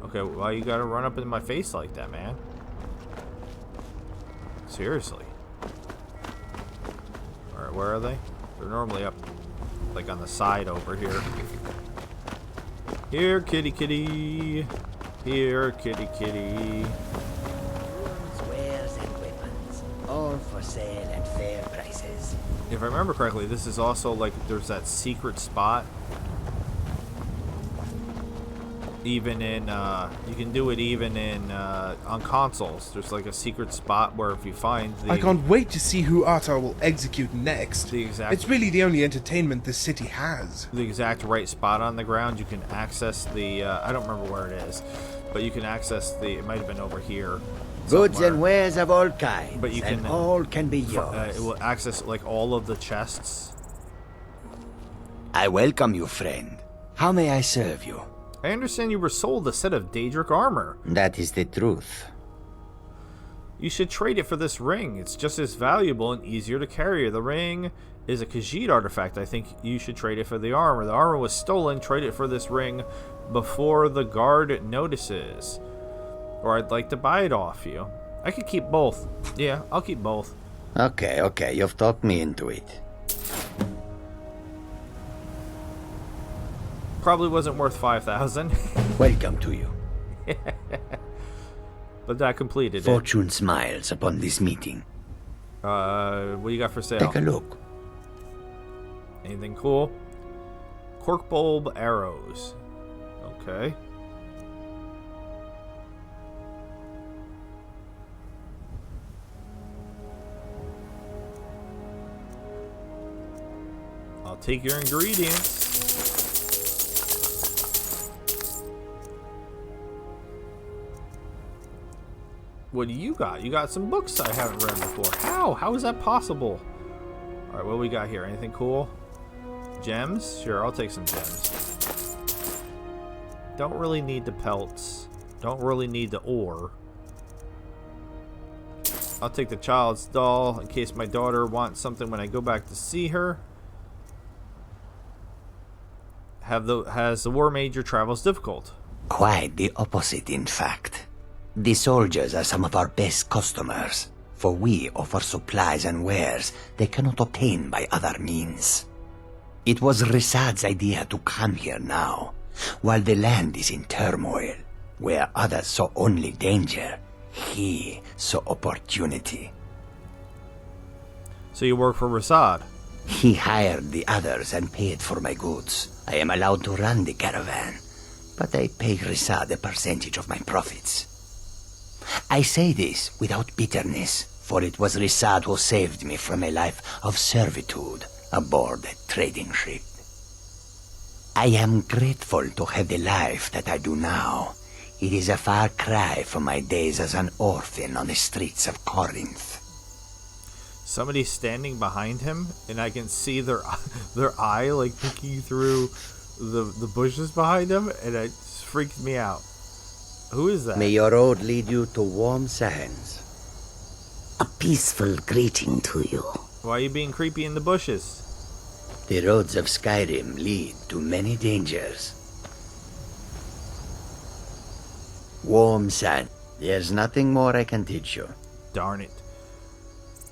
Okay, why you gotta run up in my face like that, man? Seriously. Alright, where are they? They're normally up, like, on the side over here. Here, kitty kitty. Here, kitty kitty. Wares and weapons, all for sale at fair prices. If I remember correctly, this is also, like, there's that secret spot. Even in, you can do it even in, on consoles. There's like a secret spot where if you find the... I can't wait to see who Artar will execute next. It's really the only entertainment this city has. The exact right spot on the ground, you can access the, I don't remember where it is, but you can access the, it might have been over here. Goods somewhere. and wares of all kinds, but you can, and all can be yours. It will access like all of the chests. I welcome you, friend. How may I serve you? I understand you were sold a set of Daedric armor. That is the truth. You should trade it for this ring. It's just as valuable and easier to carry. The ring is a Khajiit artifact. I think you should trade it for the armor. The armor was stolen. Trade it for this ring before the guard notices. Or I'd like to buy it off you. I could keep both. Yeah, I'll keep both. Okay, you've talked me into it. Probably wasn't worth 5,000. Welcome to you. But that completed Fortune smiles upon this meeting. What do you got for sale? Take a look. Anything cool? Cork bulb arrows. Okay. I'll take your ingredients. What do you got? You got some books I haven't read before. How? How is that possible? Alright, what do we got here? Anything cool? Gems? Sure, I'll take some gems. Don't really need the pelts. Don't really need the ore. I'll take the child's doll in case my daughter wants something when I go back to see her. Has the war made your travels difficult? Quite the opposite, in fact. The soldiers are some of our best customers, for we offer supplies and wares they cannot obtain by other means. It was Risad's idea to come here now, while the land is in turmoil. Where others saw only danger, he saw opportunity. So you work for Risad? He hired the others and paid for my goods. I am allowed to run the caravan, but I pay Risad a percentage of my profits. I say this without bitterness, for it was Risad who saved me from a life of servitude aboard a trading ship. I am grateful to have the life that I do now. It is a far cry from my days as an orphan on the streets of Corinth. Somebody's standing behind him, and I can see their eye like peeking through the bushes behind him, and it freaked me out. Who is that? May your road lead you to warm sands. A peaceful greeting to you. Why are you being creepy in the bushes? The roads of Skyrim lead to many dangers. Warm sand. There's nothing more I can teach you. Darn it.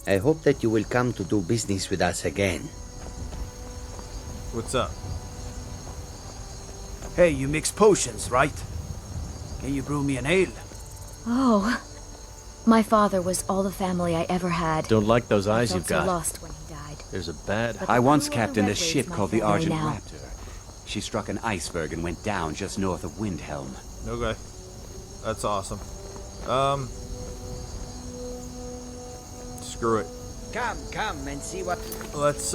I hope that you will come to do business with us again. What's up? Hey, you mix potions, right? Can you brew me an ale? Oh. My father was all the family I ever had. Don't like those eyes I you've felt got. so lost when he died. There's a bad... But I the once crew of the captained a Red ship Wave's my called the family Argent now. Raptor. She struck an iceberg and went down just north of Windhelm. Okay. That's awesome. Screw it. Come and see what... Let's,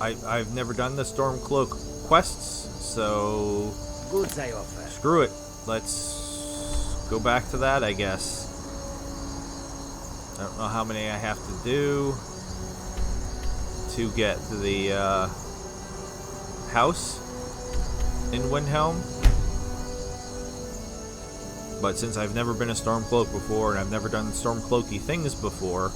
I've never done the Stormcloak quests, so... Goods I offer. Screw it. Let's go back to that, I guess. I don't know how many I have to do to get to the house in Windhelm. But since I've never been a Stormcloak before and I've never done Stormcloaky things before,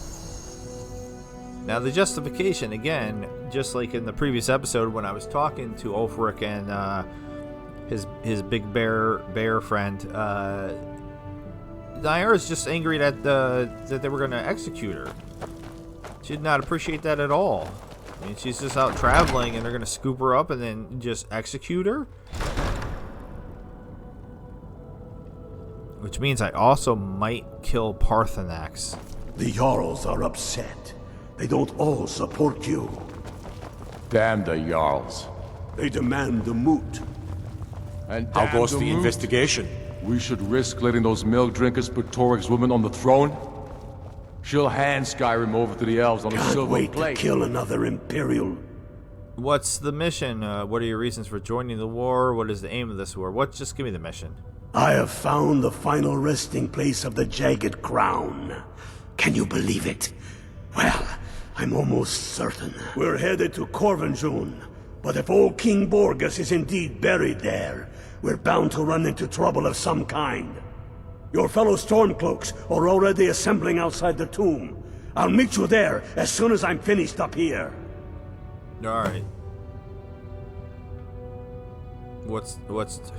now the justification, again, just like in the previous episode when I was talking to Ulfric and his big bear friend, Nayara's just angry that they were going to execute her. She did not appreciate that at all. I mean, she's just out traveling and they're going to scoop her up and then just execute her? Which means I also might kill Parthenax. The Jarls are upset. They don't all support you. Damn the Jarls. They demand the moot. And how goes the investigation? We should risk letting those milk drinkers put Torik's woman on the throne? She'll hand Skyrim over to the elves on a silver Can't plate. wait to kill another Imperial. What's the mission? What are your reasons for joining the war? What is the aim of this war? Just give me the mission. I have found the final resting place of the Jagged Crown. Can you believe it? Well, I'm almost certain. We're headed to Corvinjun, but if old King Borgus is indeed buried there, we're bound to run into trouble of some kind. Your fellow Stormcloaks are already assembling outside the tomb. I'll meet you there as soon as I'm finished up here. Alright. What's the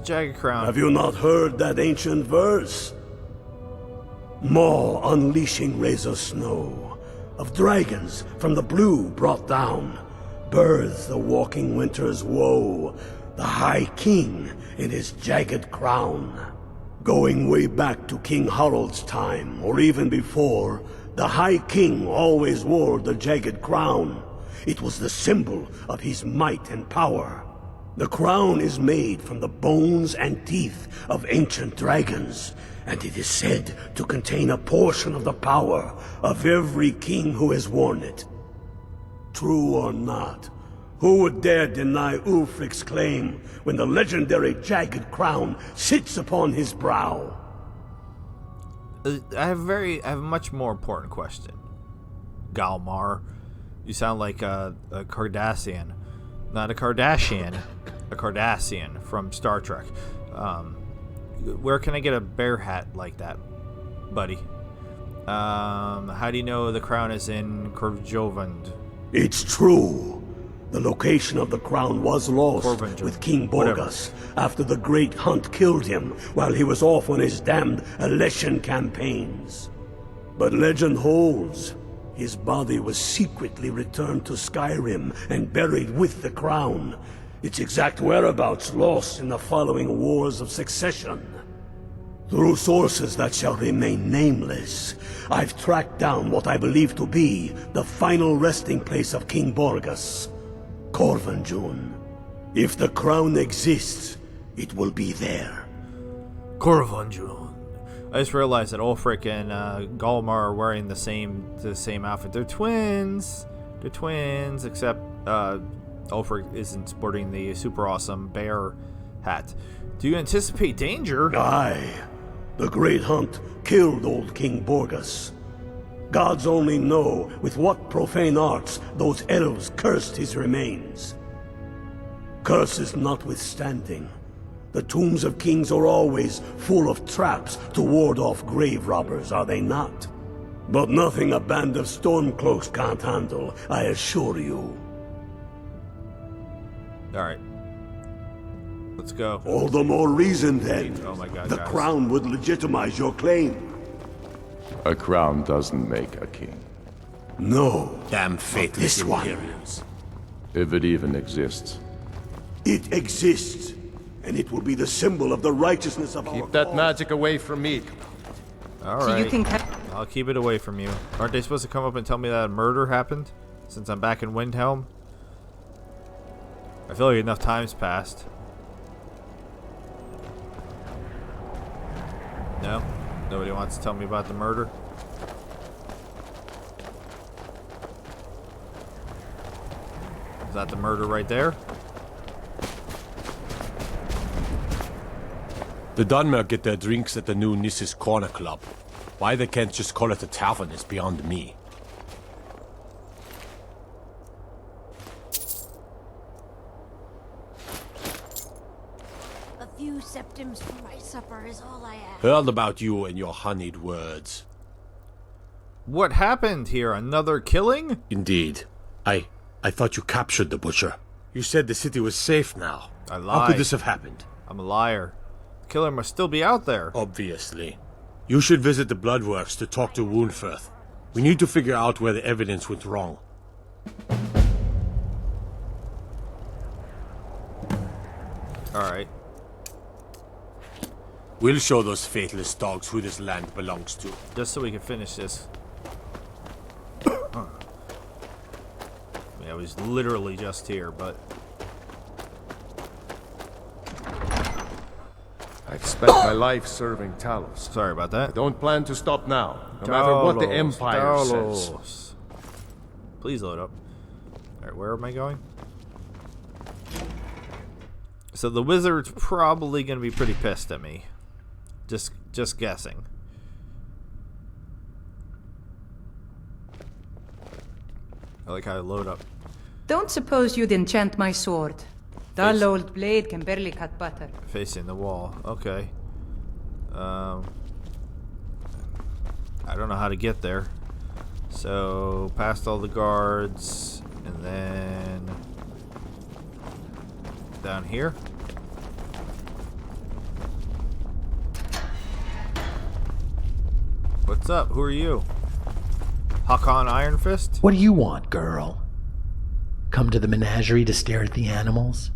Jagged Crown? Have you not heard that ancient verse? Maw unleashing rays of snow, of dragons from the blue brought down, births the walking winter's woe, the High King in his jagged crown. Going way back to King Harald's time, or even before, the High King always wore the jagged crown. It was the symbol of his might and power. The crown is made from the bones and teeth of ancient dragons, and it is said to contain a portion of the power of every king who has worn it. True or not, who would dare deny Ulfric's claim when the legendary jagged crown sits upon his brow? I have a much more important question. Galmar, you sound like a Cardassian. Not a Kardashian, a Cardassian from Star Trek. Where can I get a bear hat like that, buddy? How do you know the crown is in Korjovand? It's true. The location of the crown was lost with King Borgas after the Great Hunt killed him while he was off on his damned election campaigns. But legend holds, his body was secretly returned to Skyrim and buried with the crown. Its exact whereabouts lost in the following Wars of Succession. Through sources that shall remain nameless, I've tracked down what I believe to be the final resting place of King Borgas, Corvanjun. If the crown exists, it will be there. Corvanjun. I just realized that Ulfric and Galmar are wearing the same outfit. They're twins. They're twins, except Ulfric isn't sporting the super awesome bear hat. Do you anticipate danger? Aye. The Great Hunt killed old King Borgas. Gods only know with what profane arts those elves cursed his remains. Curses notwithstanding, the tombs of kings are always full of traps to ward off grave robbers, are they not? But nothing a band of Stormcloaks can't handle, I assure you. Alright. Let's go. All the more reason then. Oh my god, the guys. crown would legitimize your claim. A crown doesn't make a king. No. Damn faithless This one. Imperials. If it even exists. It exists, and it will be the symbol of the righteousness of our Keep that cause. magic away from me. Alright. So you can I'll keep it away from you. Aren't they supposed to come up and tell me that a murder happened? Since I'm back in Windhelm? I feel like enough time's passed. No? Nobody wants to tell me about the murder? Is that the murder right there? The Dunmer get their drinks at the new Nissa's Corner Club. Why they can't just call it a tavern is beyond me. A few septims for my supper is all I ask. Heard about you and your honeyed words. What happened here? Another killing? Indeed. I thought you captured the butcher. You said the city was safe now. I lied. How could this have happened? I'm a liar. The killer must still be out there. Obviously. You should visit the Bloodworks to talk to Woundfirth. We need to figure out where the evidence went wrong. Alright. We'll show those faithless dogs who this land belongs to. Just so we can finish this. Yeah, I was literally just here, but... I've spent my life serving Talos. Sorry about that. I don't plan to stop now, no matter what the Empire says. Please load up. Alright, where am I going? So the wizard's probably going to be pretty pissed at me. Just guessing. I like how I load up. Don't suppose you'd enchant my sword. Dull old blade can barely cut butter. Facing the wall. Okay. I don't know how to get there. So, past all the guards, and then down here. What's up? Who are you? Hakon Iron Fist? What do you want, girl? Come to the menagerie to stare at the animals?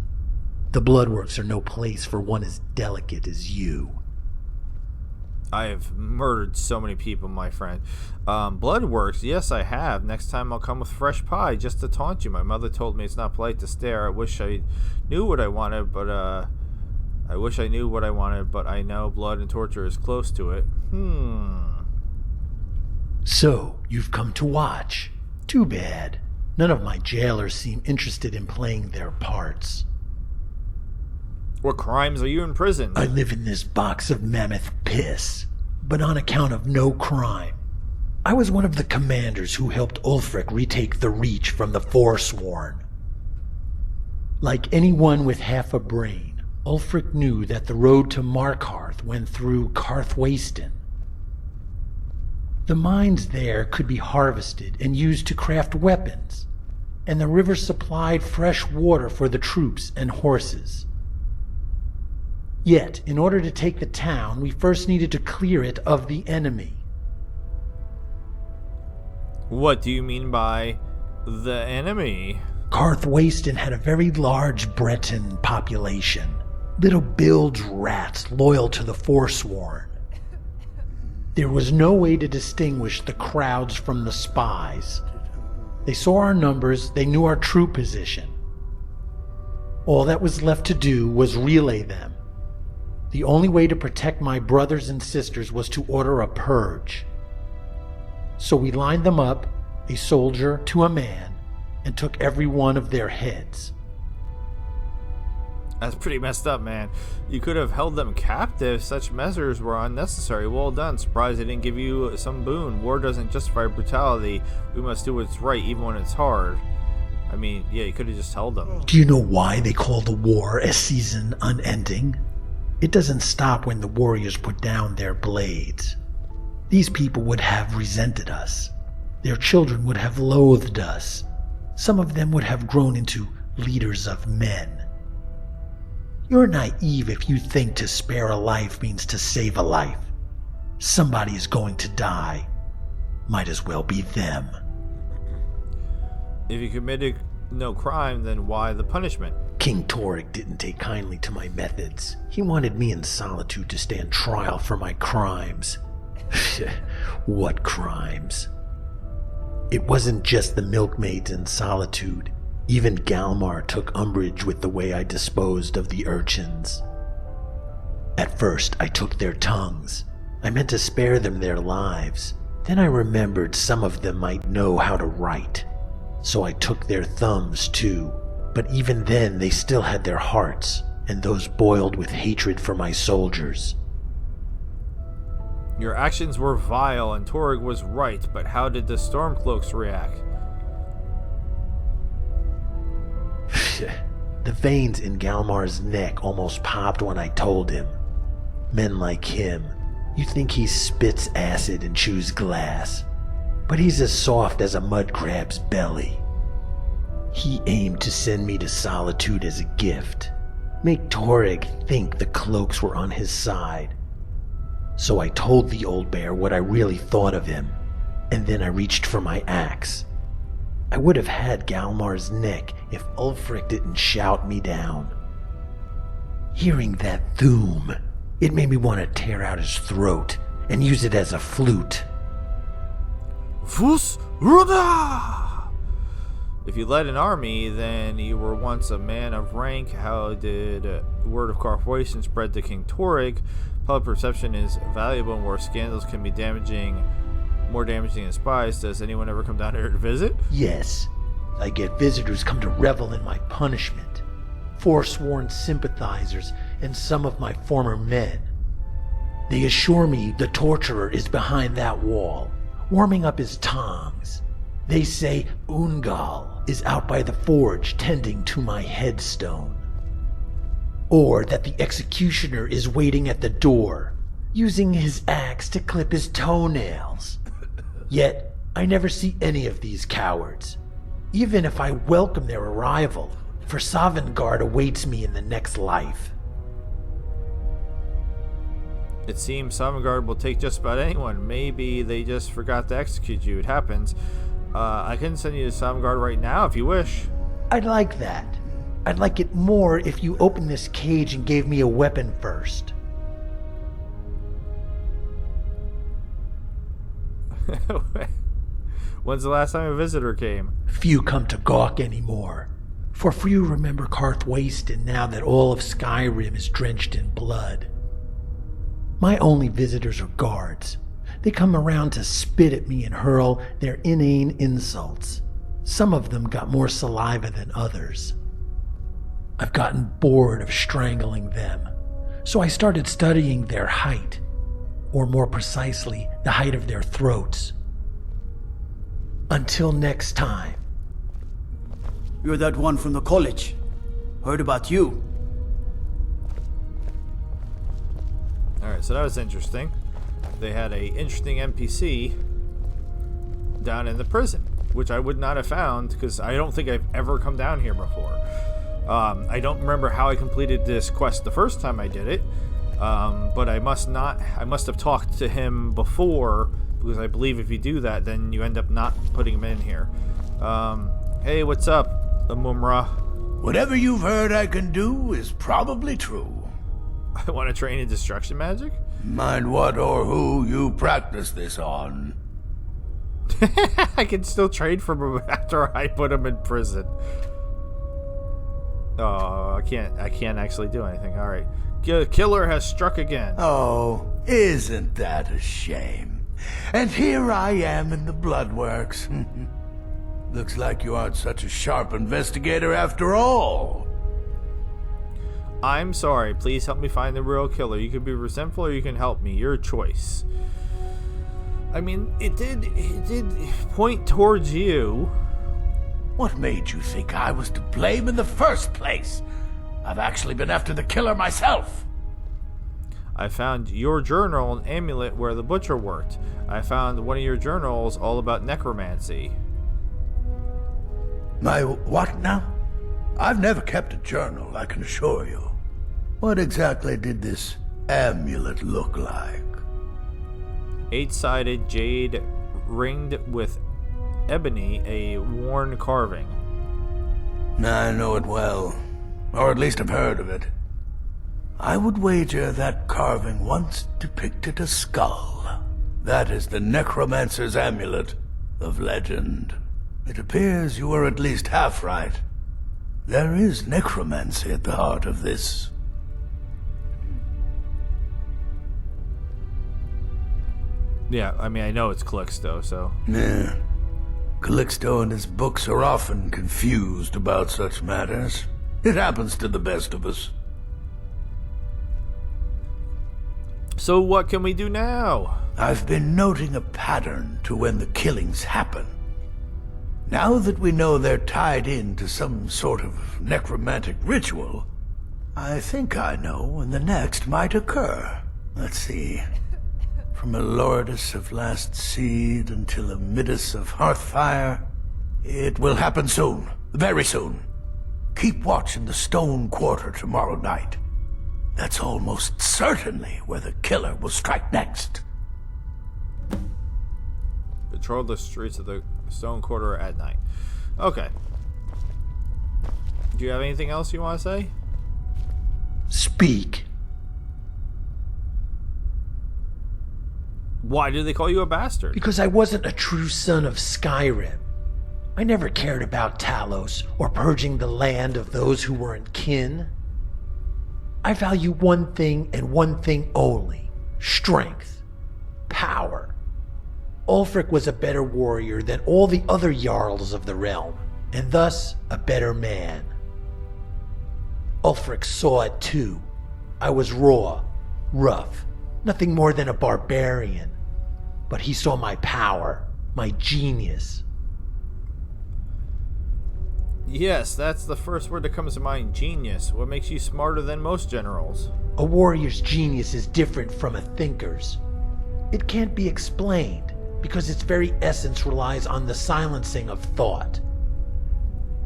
The Bloodworks are no place for one as delicate as you. I have murdered so many people, my friend. Bloodworks, yes, I have. Next time I'll come with fresh pie just to taunt you. My mother told me it's not polite to stare. I wish I knew what I wanted, but I wish I knew what I wanted, but I know blood and torture is close to it. So, you've come to watch. Too bad. None of my jailers seem interested in playing their parts. What crimes are you in prison? I live in this box of mammoth piss. but on account of no crime. I was one of the commanders who helped Ulfric retake the Reach from the Forsworn. Like anyone with half a brain, Ulfric knew that the road to Markarth went through Karthwasten. The mines there could be harvested and used to craft weapons, and the river supplied fresh water for the troops and horses. Yet, in order to take the town, we first needed to clear it of the enemy. What do you mean by the enemy? Karthwasten had a very large Breton population, little bilge rats loyal to the Forsworn. There was no way to distinguish the crowds from the spies. They saw our numbers, they knew our true position. All that was left to do was relay them. The only way to protect my brothers and sisters was to order a purge. So we lined them up, a soldier to a man, and took every one of their heads. That's pretty messed up, man. You could have held them captive. Such measures were unnecessary. Well done. Surprised they didn't give you some boon. War doesn't justify brutality. We must do what's right, even when it's hard. I mean, yeah, you could have just held them. Do you know why they call the war a season unending? It doesn't stop when the warriors put down their blades. These people would have resented us. Their children would have loathed us. Some of them would have grown into leaders of men. You're naive if you think to spare a life means to save a life. Somebody is going to die. Might as well be them. If you committed no crime, then why the punishment? King Torygg didn't take kindly to my methods. He wanted me in solitude to stand trial for my crimes. What crimes? It wasn't just the milkmaids in solitude. Even Galmar took umbrage with the way I disposed of the urchins. At first, I took their tongues. I meant to spare them their lives. Then I remembered some of them might know how to write. So I took their thumbs too. But even then, they still had their hearts, and those boiled with hatred for my soldiers. Your actions were vile, and Torygg was right, but how did the Stormcloaks react? The veins in Galmar's neck almost popped when I told him. Men like him, you think he spits acid and chews glass, but he's as soft as a mud crab's belly. He aimed to send me to solitude as a gift, make Torygg think the cloaks were on his side. So I told the old bear what I really thought of him, and then I reached for my axe. I would have had Galmar's neck if Ulfric didn't shout me down. Hearing that Thoom, it made me want to tear out his throat and use it as a flute. Fus Ruda! If you led an army, then you were once a man of rank. How did word of Karthwasten spread to King Torygg? Public perception is valuable and war scandals can be more damaging than spies. Does anyone ever come down here to visit? Yes. I get visitors come to revel in my punishment. Forsworn sympathizers and some of my former men. They assure me the torturer is behind that wall, warming up his tongs. They say Ungal is out by the forge tending to my headstone. Or that the executioner is waiting at the door, using his axe to clip his toenails. Yet, I never see any of these cowards. Even if I welcome their arrival, for Sovngarde awaits me in the next life. It seems Sovngarde will take just about anyone. Maybe they just forgot to execute you. It happens. I can send you to Sovngarde right now if you wish. I'd like that. I'd like it more if you opened this cage and gave me a weapon first. When's the last time a visitor came? Few come to gawk anymore. For few remember Karthwasten now that all of Skyrim is drenched in blood. My only visitors are guards. They come around to spit at me and hurl their inane insults. Some of them got more saliva than others. I've gotten bored of strangling them, so I started studying their height. or more precisely, the height of their throats. Until next time. You're that one from the college. Heard about you. Alright, so that was interesting. They had a interesting NPC down in the prison, which I would not have found because I don't think I've ever come down here before. I don't remember how I completed this quest the first time I did it, but I must have talked to him before, because I believe if you do that, then you end up not putting him in here. Hey, what's up, Mumra? Whatever you've heard I can do is probably true. I want to train in destruction magic? Mind what or who you practice this on. I can still trade from him after I put him in prison. Oh, I can't actually do anything. Alright. Killer has struck again. Oh, isn't that a shame? And here I am in the Bloodworks. Looks like you aren't such a sharp investigator after all. I'm sorry. Please help me find the real killer. You can be resentful or you can help me. Your choice. I mean, it did point towards you. What made you think I was to blame in the first place? I've actually been after the killer myself. I found your journal and amulet where the butcher worked. I found one of your journals all about necromancy. My what now? I've never kept a journal, I can assure you. What exactly did this amulet look like? 8-sided jade ringed with ebony, a worn carving. I know it well, or at least I've heard of it. I would wager that carving once depicted a skull. That is the necromancer's amulet of legend. It appears you were at least half right. There is necromancy at the heart of this. Yeah, I mean, I know it's Calixto, so... Yeah. Calixto and his books are often confused about such matters. It happens to the best of us. So what can we do now? I've been noting a pattern to when the killings happen. Now that we know they're tied into some sort of necromantic ritual, I think I know when the next might occur. Let's see. From a Lordus of Last Seed until a Midas of Hearthfire, it will happen soon. Very soon. Keep watch in the Stone Quarter tomorrow night. That's almost certainly where the killer will strike next. Patrol the streets of the Stone Quarter at night. Okay. Do you have anything else you want to say? Speak. Why did they call you a bastard? Because I wasn't a true son of Skyrim. I never cared about Talos or purging the land of those who weren't kin. I value one thing and one thing only: strength, power. Ulfric was a better warrior than all the other Jarls of the realm, and thus a better man. Ulfric saw it too. I was raw, rough, nothing more than a barbarian. But he saw my power, my genius. Yes, that's the first word that comes to mind, genius. What makes you smarter than most generals? A warrior's genius is different from a thinker's. It can't be explained, because its very essence relies on the silencing of thought.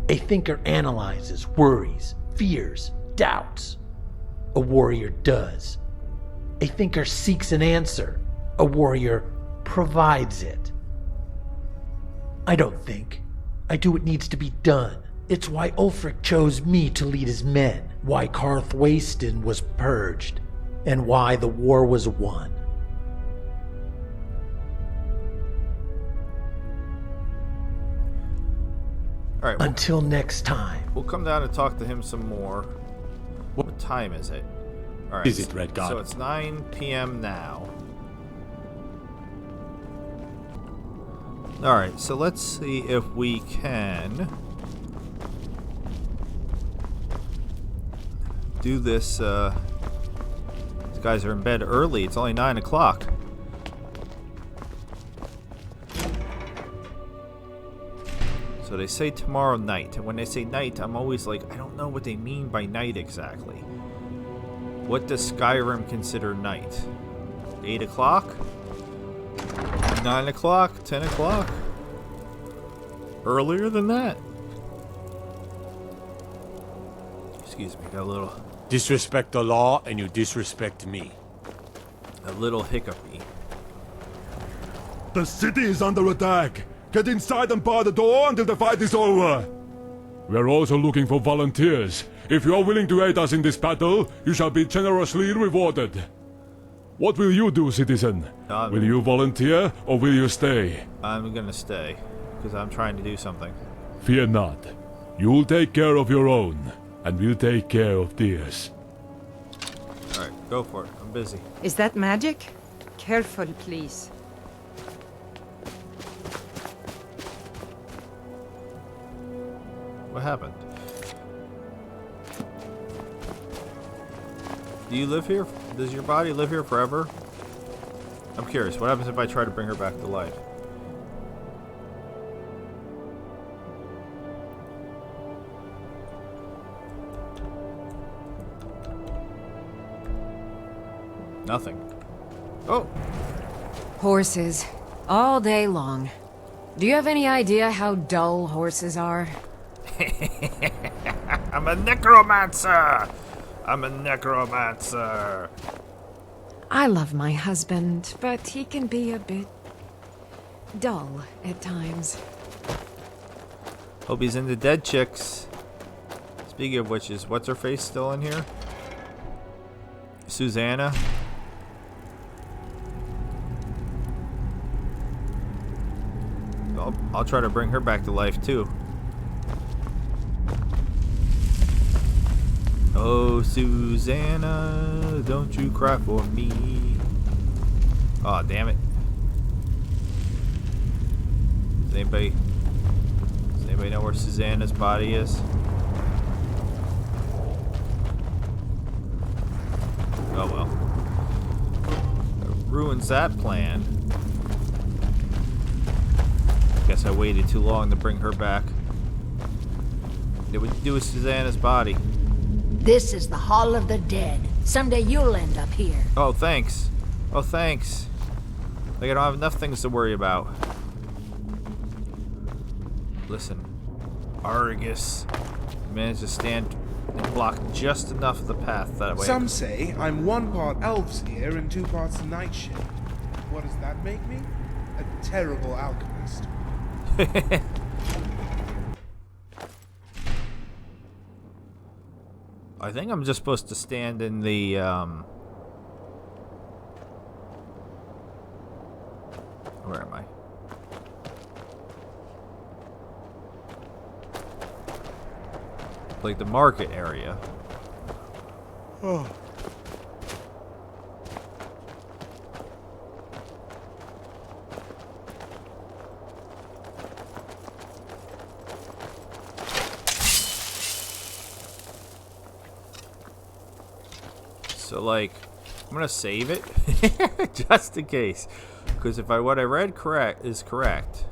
A thinker analyzes, worries, fears, doubts. A warrior does. A thinker seeks an answer. A warrior provides it. I don't think. I do what needs to be done. It's why Ulfric chose me to lead his men, why Karthwasten was purged, and why the war was won. All right. Until next time. We'll come down and talk to him some more. What time is it? All right. Is it, Red God? So it's 9 p.m. now. All right. So let's see if we can do this. These guys are in bed early. It's only 9 o'clock. So they say tomorrow night, and when they say night, I'm always like, I don't know what they mean by night exactly. What does Skyrim consider night? 8 o'clock? 9 o'clock? 10 o'clock? Earlier than that? Excuse me, got a little... Disrespect the law and you disrespect me. A little hiccupy. The city is under attack. Get inside and bar the door until the fight is over. We are also looking for volunteers. If you are willing to aid us in this battle, you shall be generously rewarded. What will you do, citizen? Will you volunteer or will you stay? I'm gonna stay, because I'm trying to do something. Fear not. You'll take care of your own, and we'll take care of theirs. Alright, go for it. I'm busy. Is that magic? Careful, please. What happened? Do you live here? Does your body live here forever? I'm curious. What happens if I try to bring her back to life? Nothing. Oh! Horses. All day long. Do you have any idea how dull horses are? I'm a necromancer! I'm a necromancer! I love my husband, but he can be a bit dull at times. Hope he's into dead chicks. Speaking of which, is what's her face still in here? Susanna? I'll try to bring her back to life too. Oh, Susanna, don't you cry for me. Aw, oh, damn it. Does anybody know where Susanna's body is? Oh well. That ruins that plan. Guess I waited too long to bring her back. What would you do with Susanna's body? This is the Hall of the Dead. Someday you'll end up here. Oh, thanks. Oh, thanks. Like I don't have enough things to worry about. Listen. Argus managed to stand and block just enough of the path that way. Some say I'm 1 part elves here and 2 parts nightshade. What does that make me? A terrible alchemist. I think I'm just supposed to stand in the, where am I? Like the market area. Oh. So like, I'm gonna save it just in case, because if what I read is correct,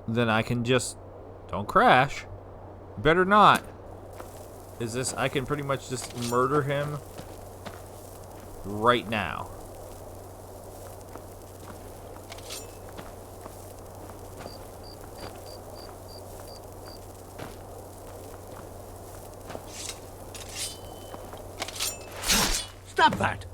then I can just don't crash. Better not. Is this? I can pretty much just murder him right now. Stop that!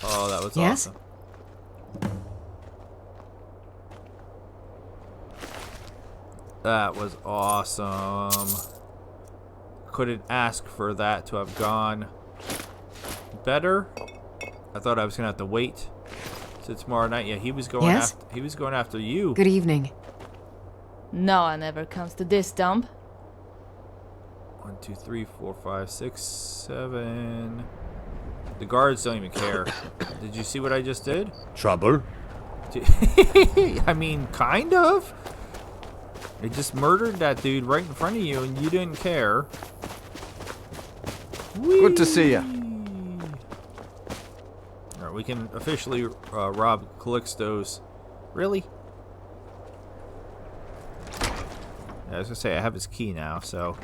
Oh, that was yes? awesome. That was awesome. Couldn't ask for that to have gone better. I thought I was gonna have to wait till tomorrow night. Yeah, he was going yes? after. He was going after you. Good evening. No one ever comes to this dump. 1, 2, 3, 4, 5, 6, 7. The guards don't even care. Did you see what I just did? Trouble? I mean, kind of. They just murdered that dude right in front of you, and you didn't care. Good to see you. we can officially rob Calixto's... Really? Yeah, I was gonna say, I have his key now, so...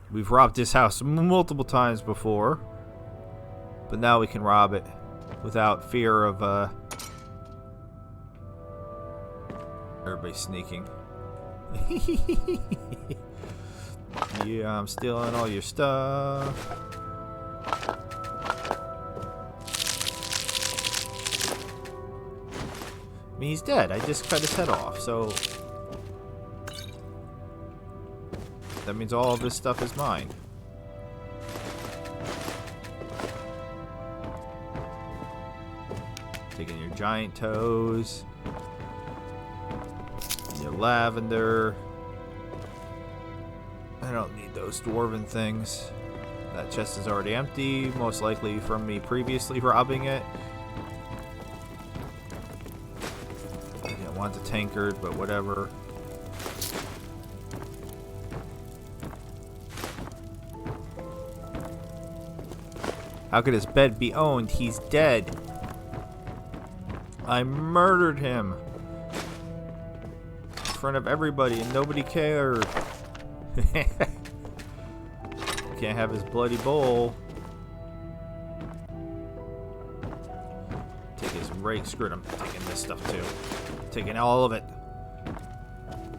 We've robbed this house multiple times before. But now we can rob it without fear of, everybody sneaking. Yeah, I'm stealing all your stuff. I mean, he's dead. I just cut his head off, so... That means all of this stuff is mine. Taking your giant toes. Your lavender. I don't need those dwarven things. That chest is already empty, most likely from me previously robbing it. I didn't want the tankard, but whatever. How could his bed be owned? He's dead. I murdered him. In front of everybody and nobody cared. Can't have his bloody bowl. Take his rake. Screw it, I'm taking this stuff too. Taking all of it.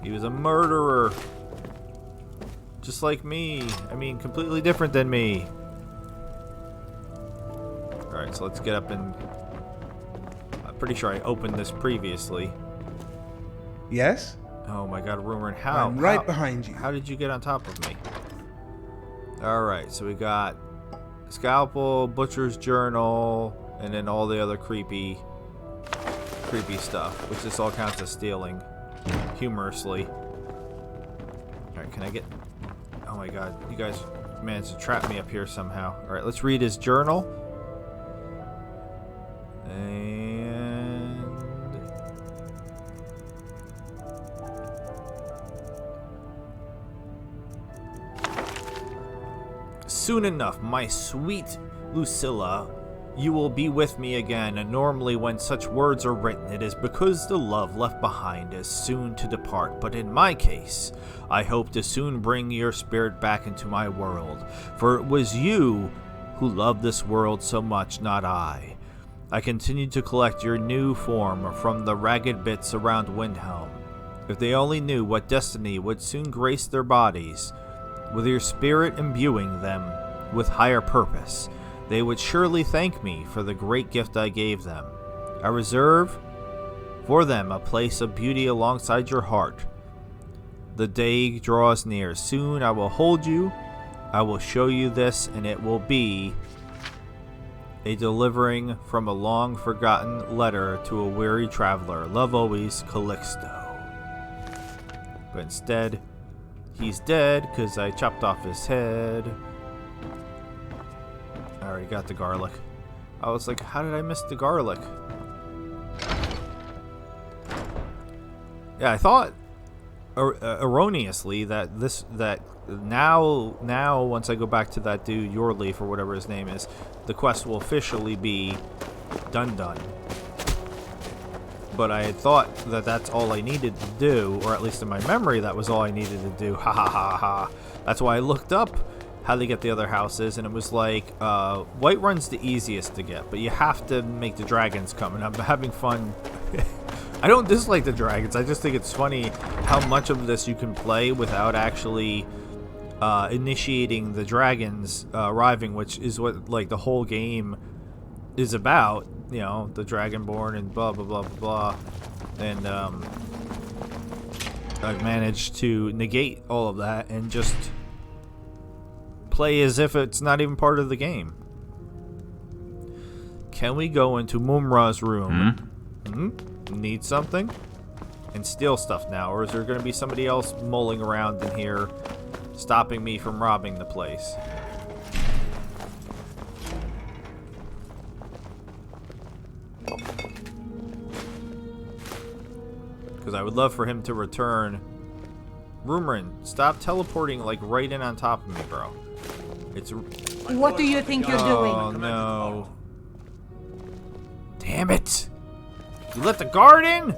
He was a murderer. Just like me. I mean, completely different than me. Alright, so let's get up and... I'm pretty sure I opened this previously. Yes? Oh my god, Rumor, and how? I'm right behind you. How did you get on top of me? Alright, so we got Scalpel, Butcher's Journal, and then all the other creepy stuff, which this all counts as stealing. Humorously. Alright, can I get... Oh my god, you guys managed to trap me up here somehow. Alright, let's read his journal. And... Soon enough, my sweet Lucilla, you will be with me again, and normally when such words are written, it is because the love left behind is soon to depart, but in my case, I hope to soon bring your spirit back into my world, for it was you who loved this world so much, not I. I continue to collect your new form from the ragged bits around Windhelm. If they only knew what destiny would soon grace their bodies, with your spirit imbuing them with higher purpose, they would surely thank me for the great gift I gave them. I reserve for them a place of beauty alongside your heart. The day draws near. Soon I will hold you. I will show you this, and it will be a delivering from a long forgotten letter to a weary traveler. Love always, Calixto. But instead, he's dead because I chopped off his head. I already got the garlic. I was like, how did I miss the garlic? Yeah, I thought erroneously that now once I go back to that dude Yorleaf or whatever his name is, the quest will officially be done. But I had thought that that's all I needed to do, or at least in my memory that was all I needed to do. Ha ha ha ha. That's why I looked up how to get the other houses, and it was like Whiterun's the easiest to get, but you have to make the dragons come, and I'm having fun. I don't dislike the dragons, I just think it's funny how much of this you can play without actually initiating the dragons arriving, which is what like the whole game is about, you know, the Dragonborn and blah blah blah blah blah. And I've managed to negate all of that and just play as if it's not even part of the game. Can we go into Mumra's room? Need something? And steal stuff now, or is there going to be somebody else mulling around in here stopping me from robbing the place? Because I would love for him to return. Rumorin, stop teleporting like right in on top of me, bro. It's... What do you think you're doing? Oh no. Damn it! You let the guard in?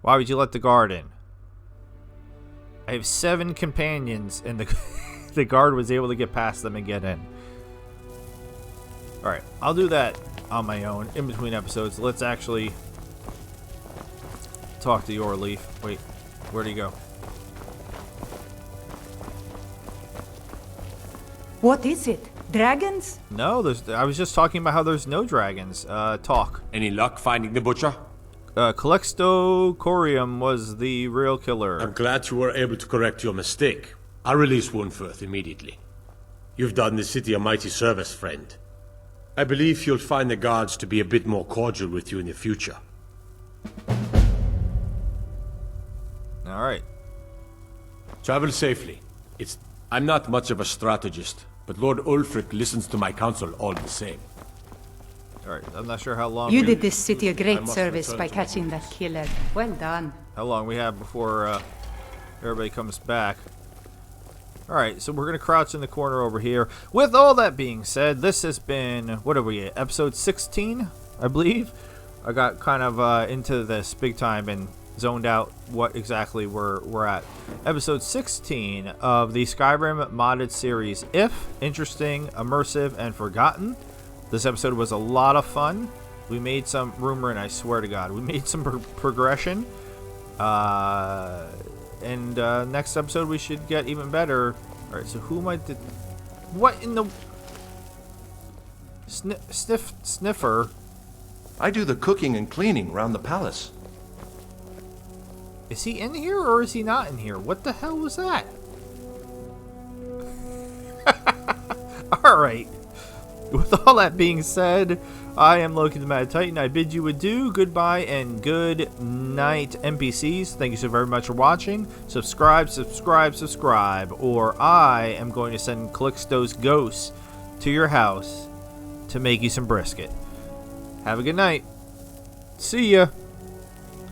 Why would you let the guard in? I have 7 companions, and the guard was able to get past them and get in. Alright, I'll do that on my own in between episodes. Let's actually talk to Yorleaf. Wait, where'd he go? What is it? Dragons? No, I was just talking about how there's no dragons. Talk. Any luck finding the butcher? Calixto Corium was the real killer. I'm glad you were able to correct your mistake. I'll release Wunferth immediately. You've done the city a mighty service, friend. I believe you'll find the guards to be a bit more cordial with you in the future. Alright. Travel safely. I'm not much of a strategist, but Lord Ulfric listens to my counsel all the same. Alright, I'm not sure how long... You did this city a great service by catching that killer. Well done. How long we have before everybody comes back. Alright, so we're going to crouch in the corner over here. With all that being said, this has been, what are we at, episode 16, I believe? I got kind of into this big time and zoned out what exactly we're at. Episode 16 of the Skyrim modded series, If, Interesting, Immersive, and Forgotten. This episode was a lot of fun. We made some rumor, and I swear to God, we made some progression. And next episode we should get even better. Alright, so who am I... What in the... Sniffer? I do the cooking and cleaning around the palace. Is he in here or is he not in here? What the hell was that? Alright. With all that being said, I am Loki the Mad Titan. I bid you adieu, goodbye, and good night, NPCs. Thank you so very much for watching. Subscribe, or I am going to send Calixto's ghost to your house to make you some brisket. Have a good night. See ya.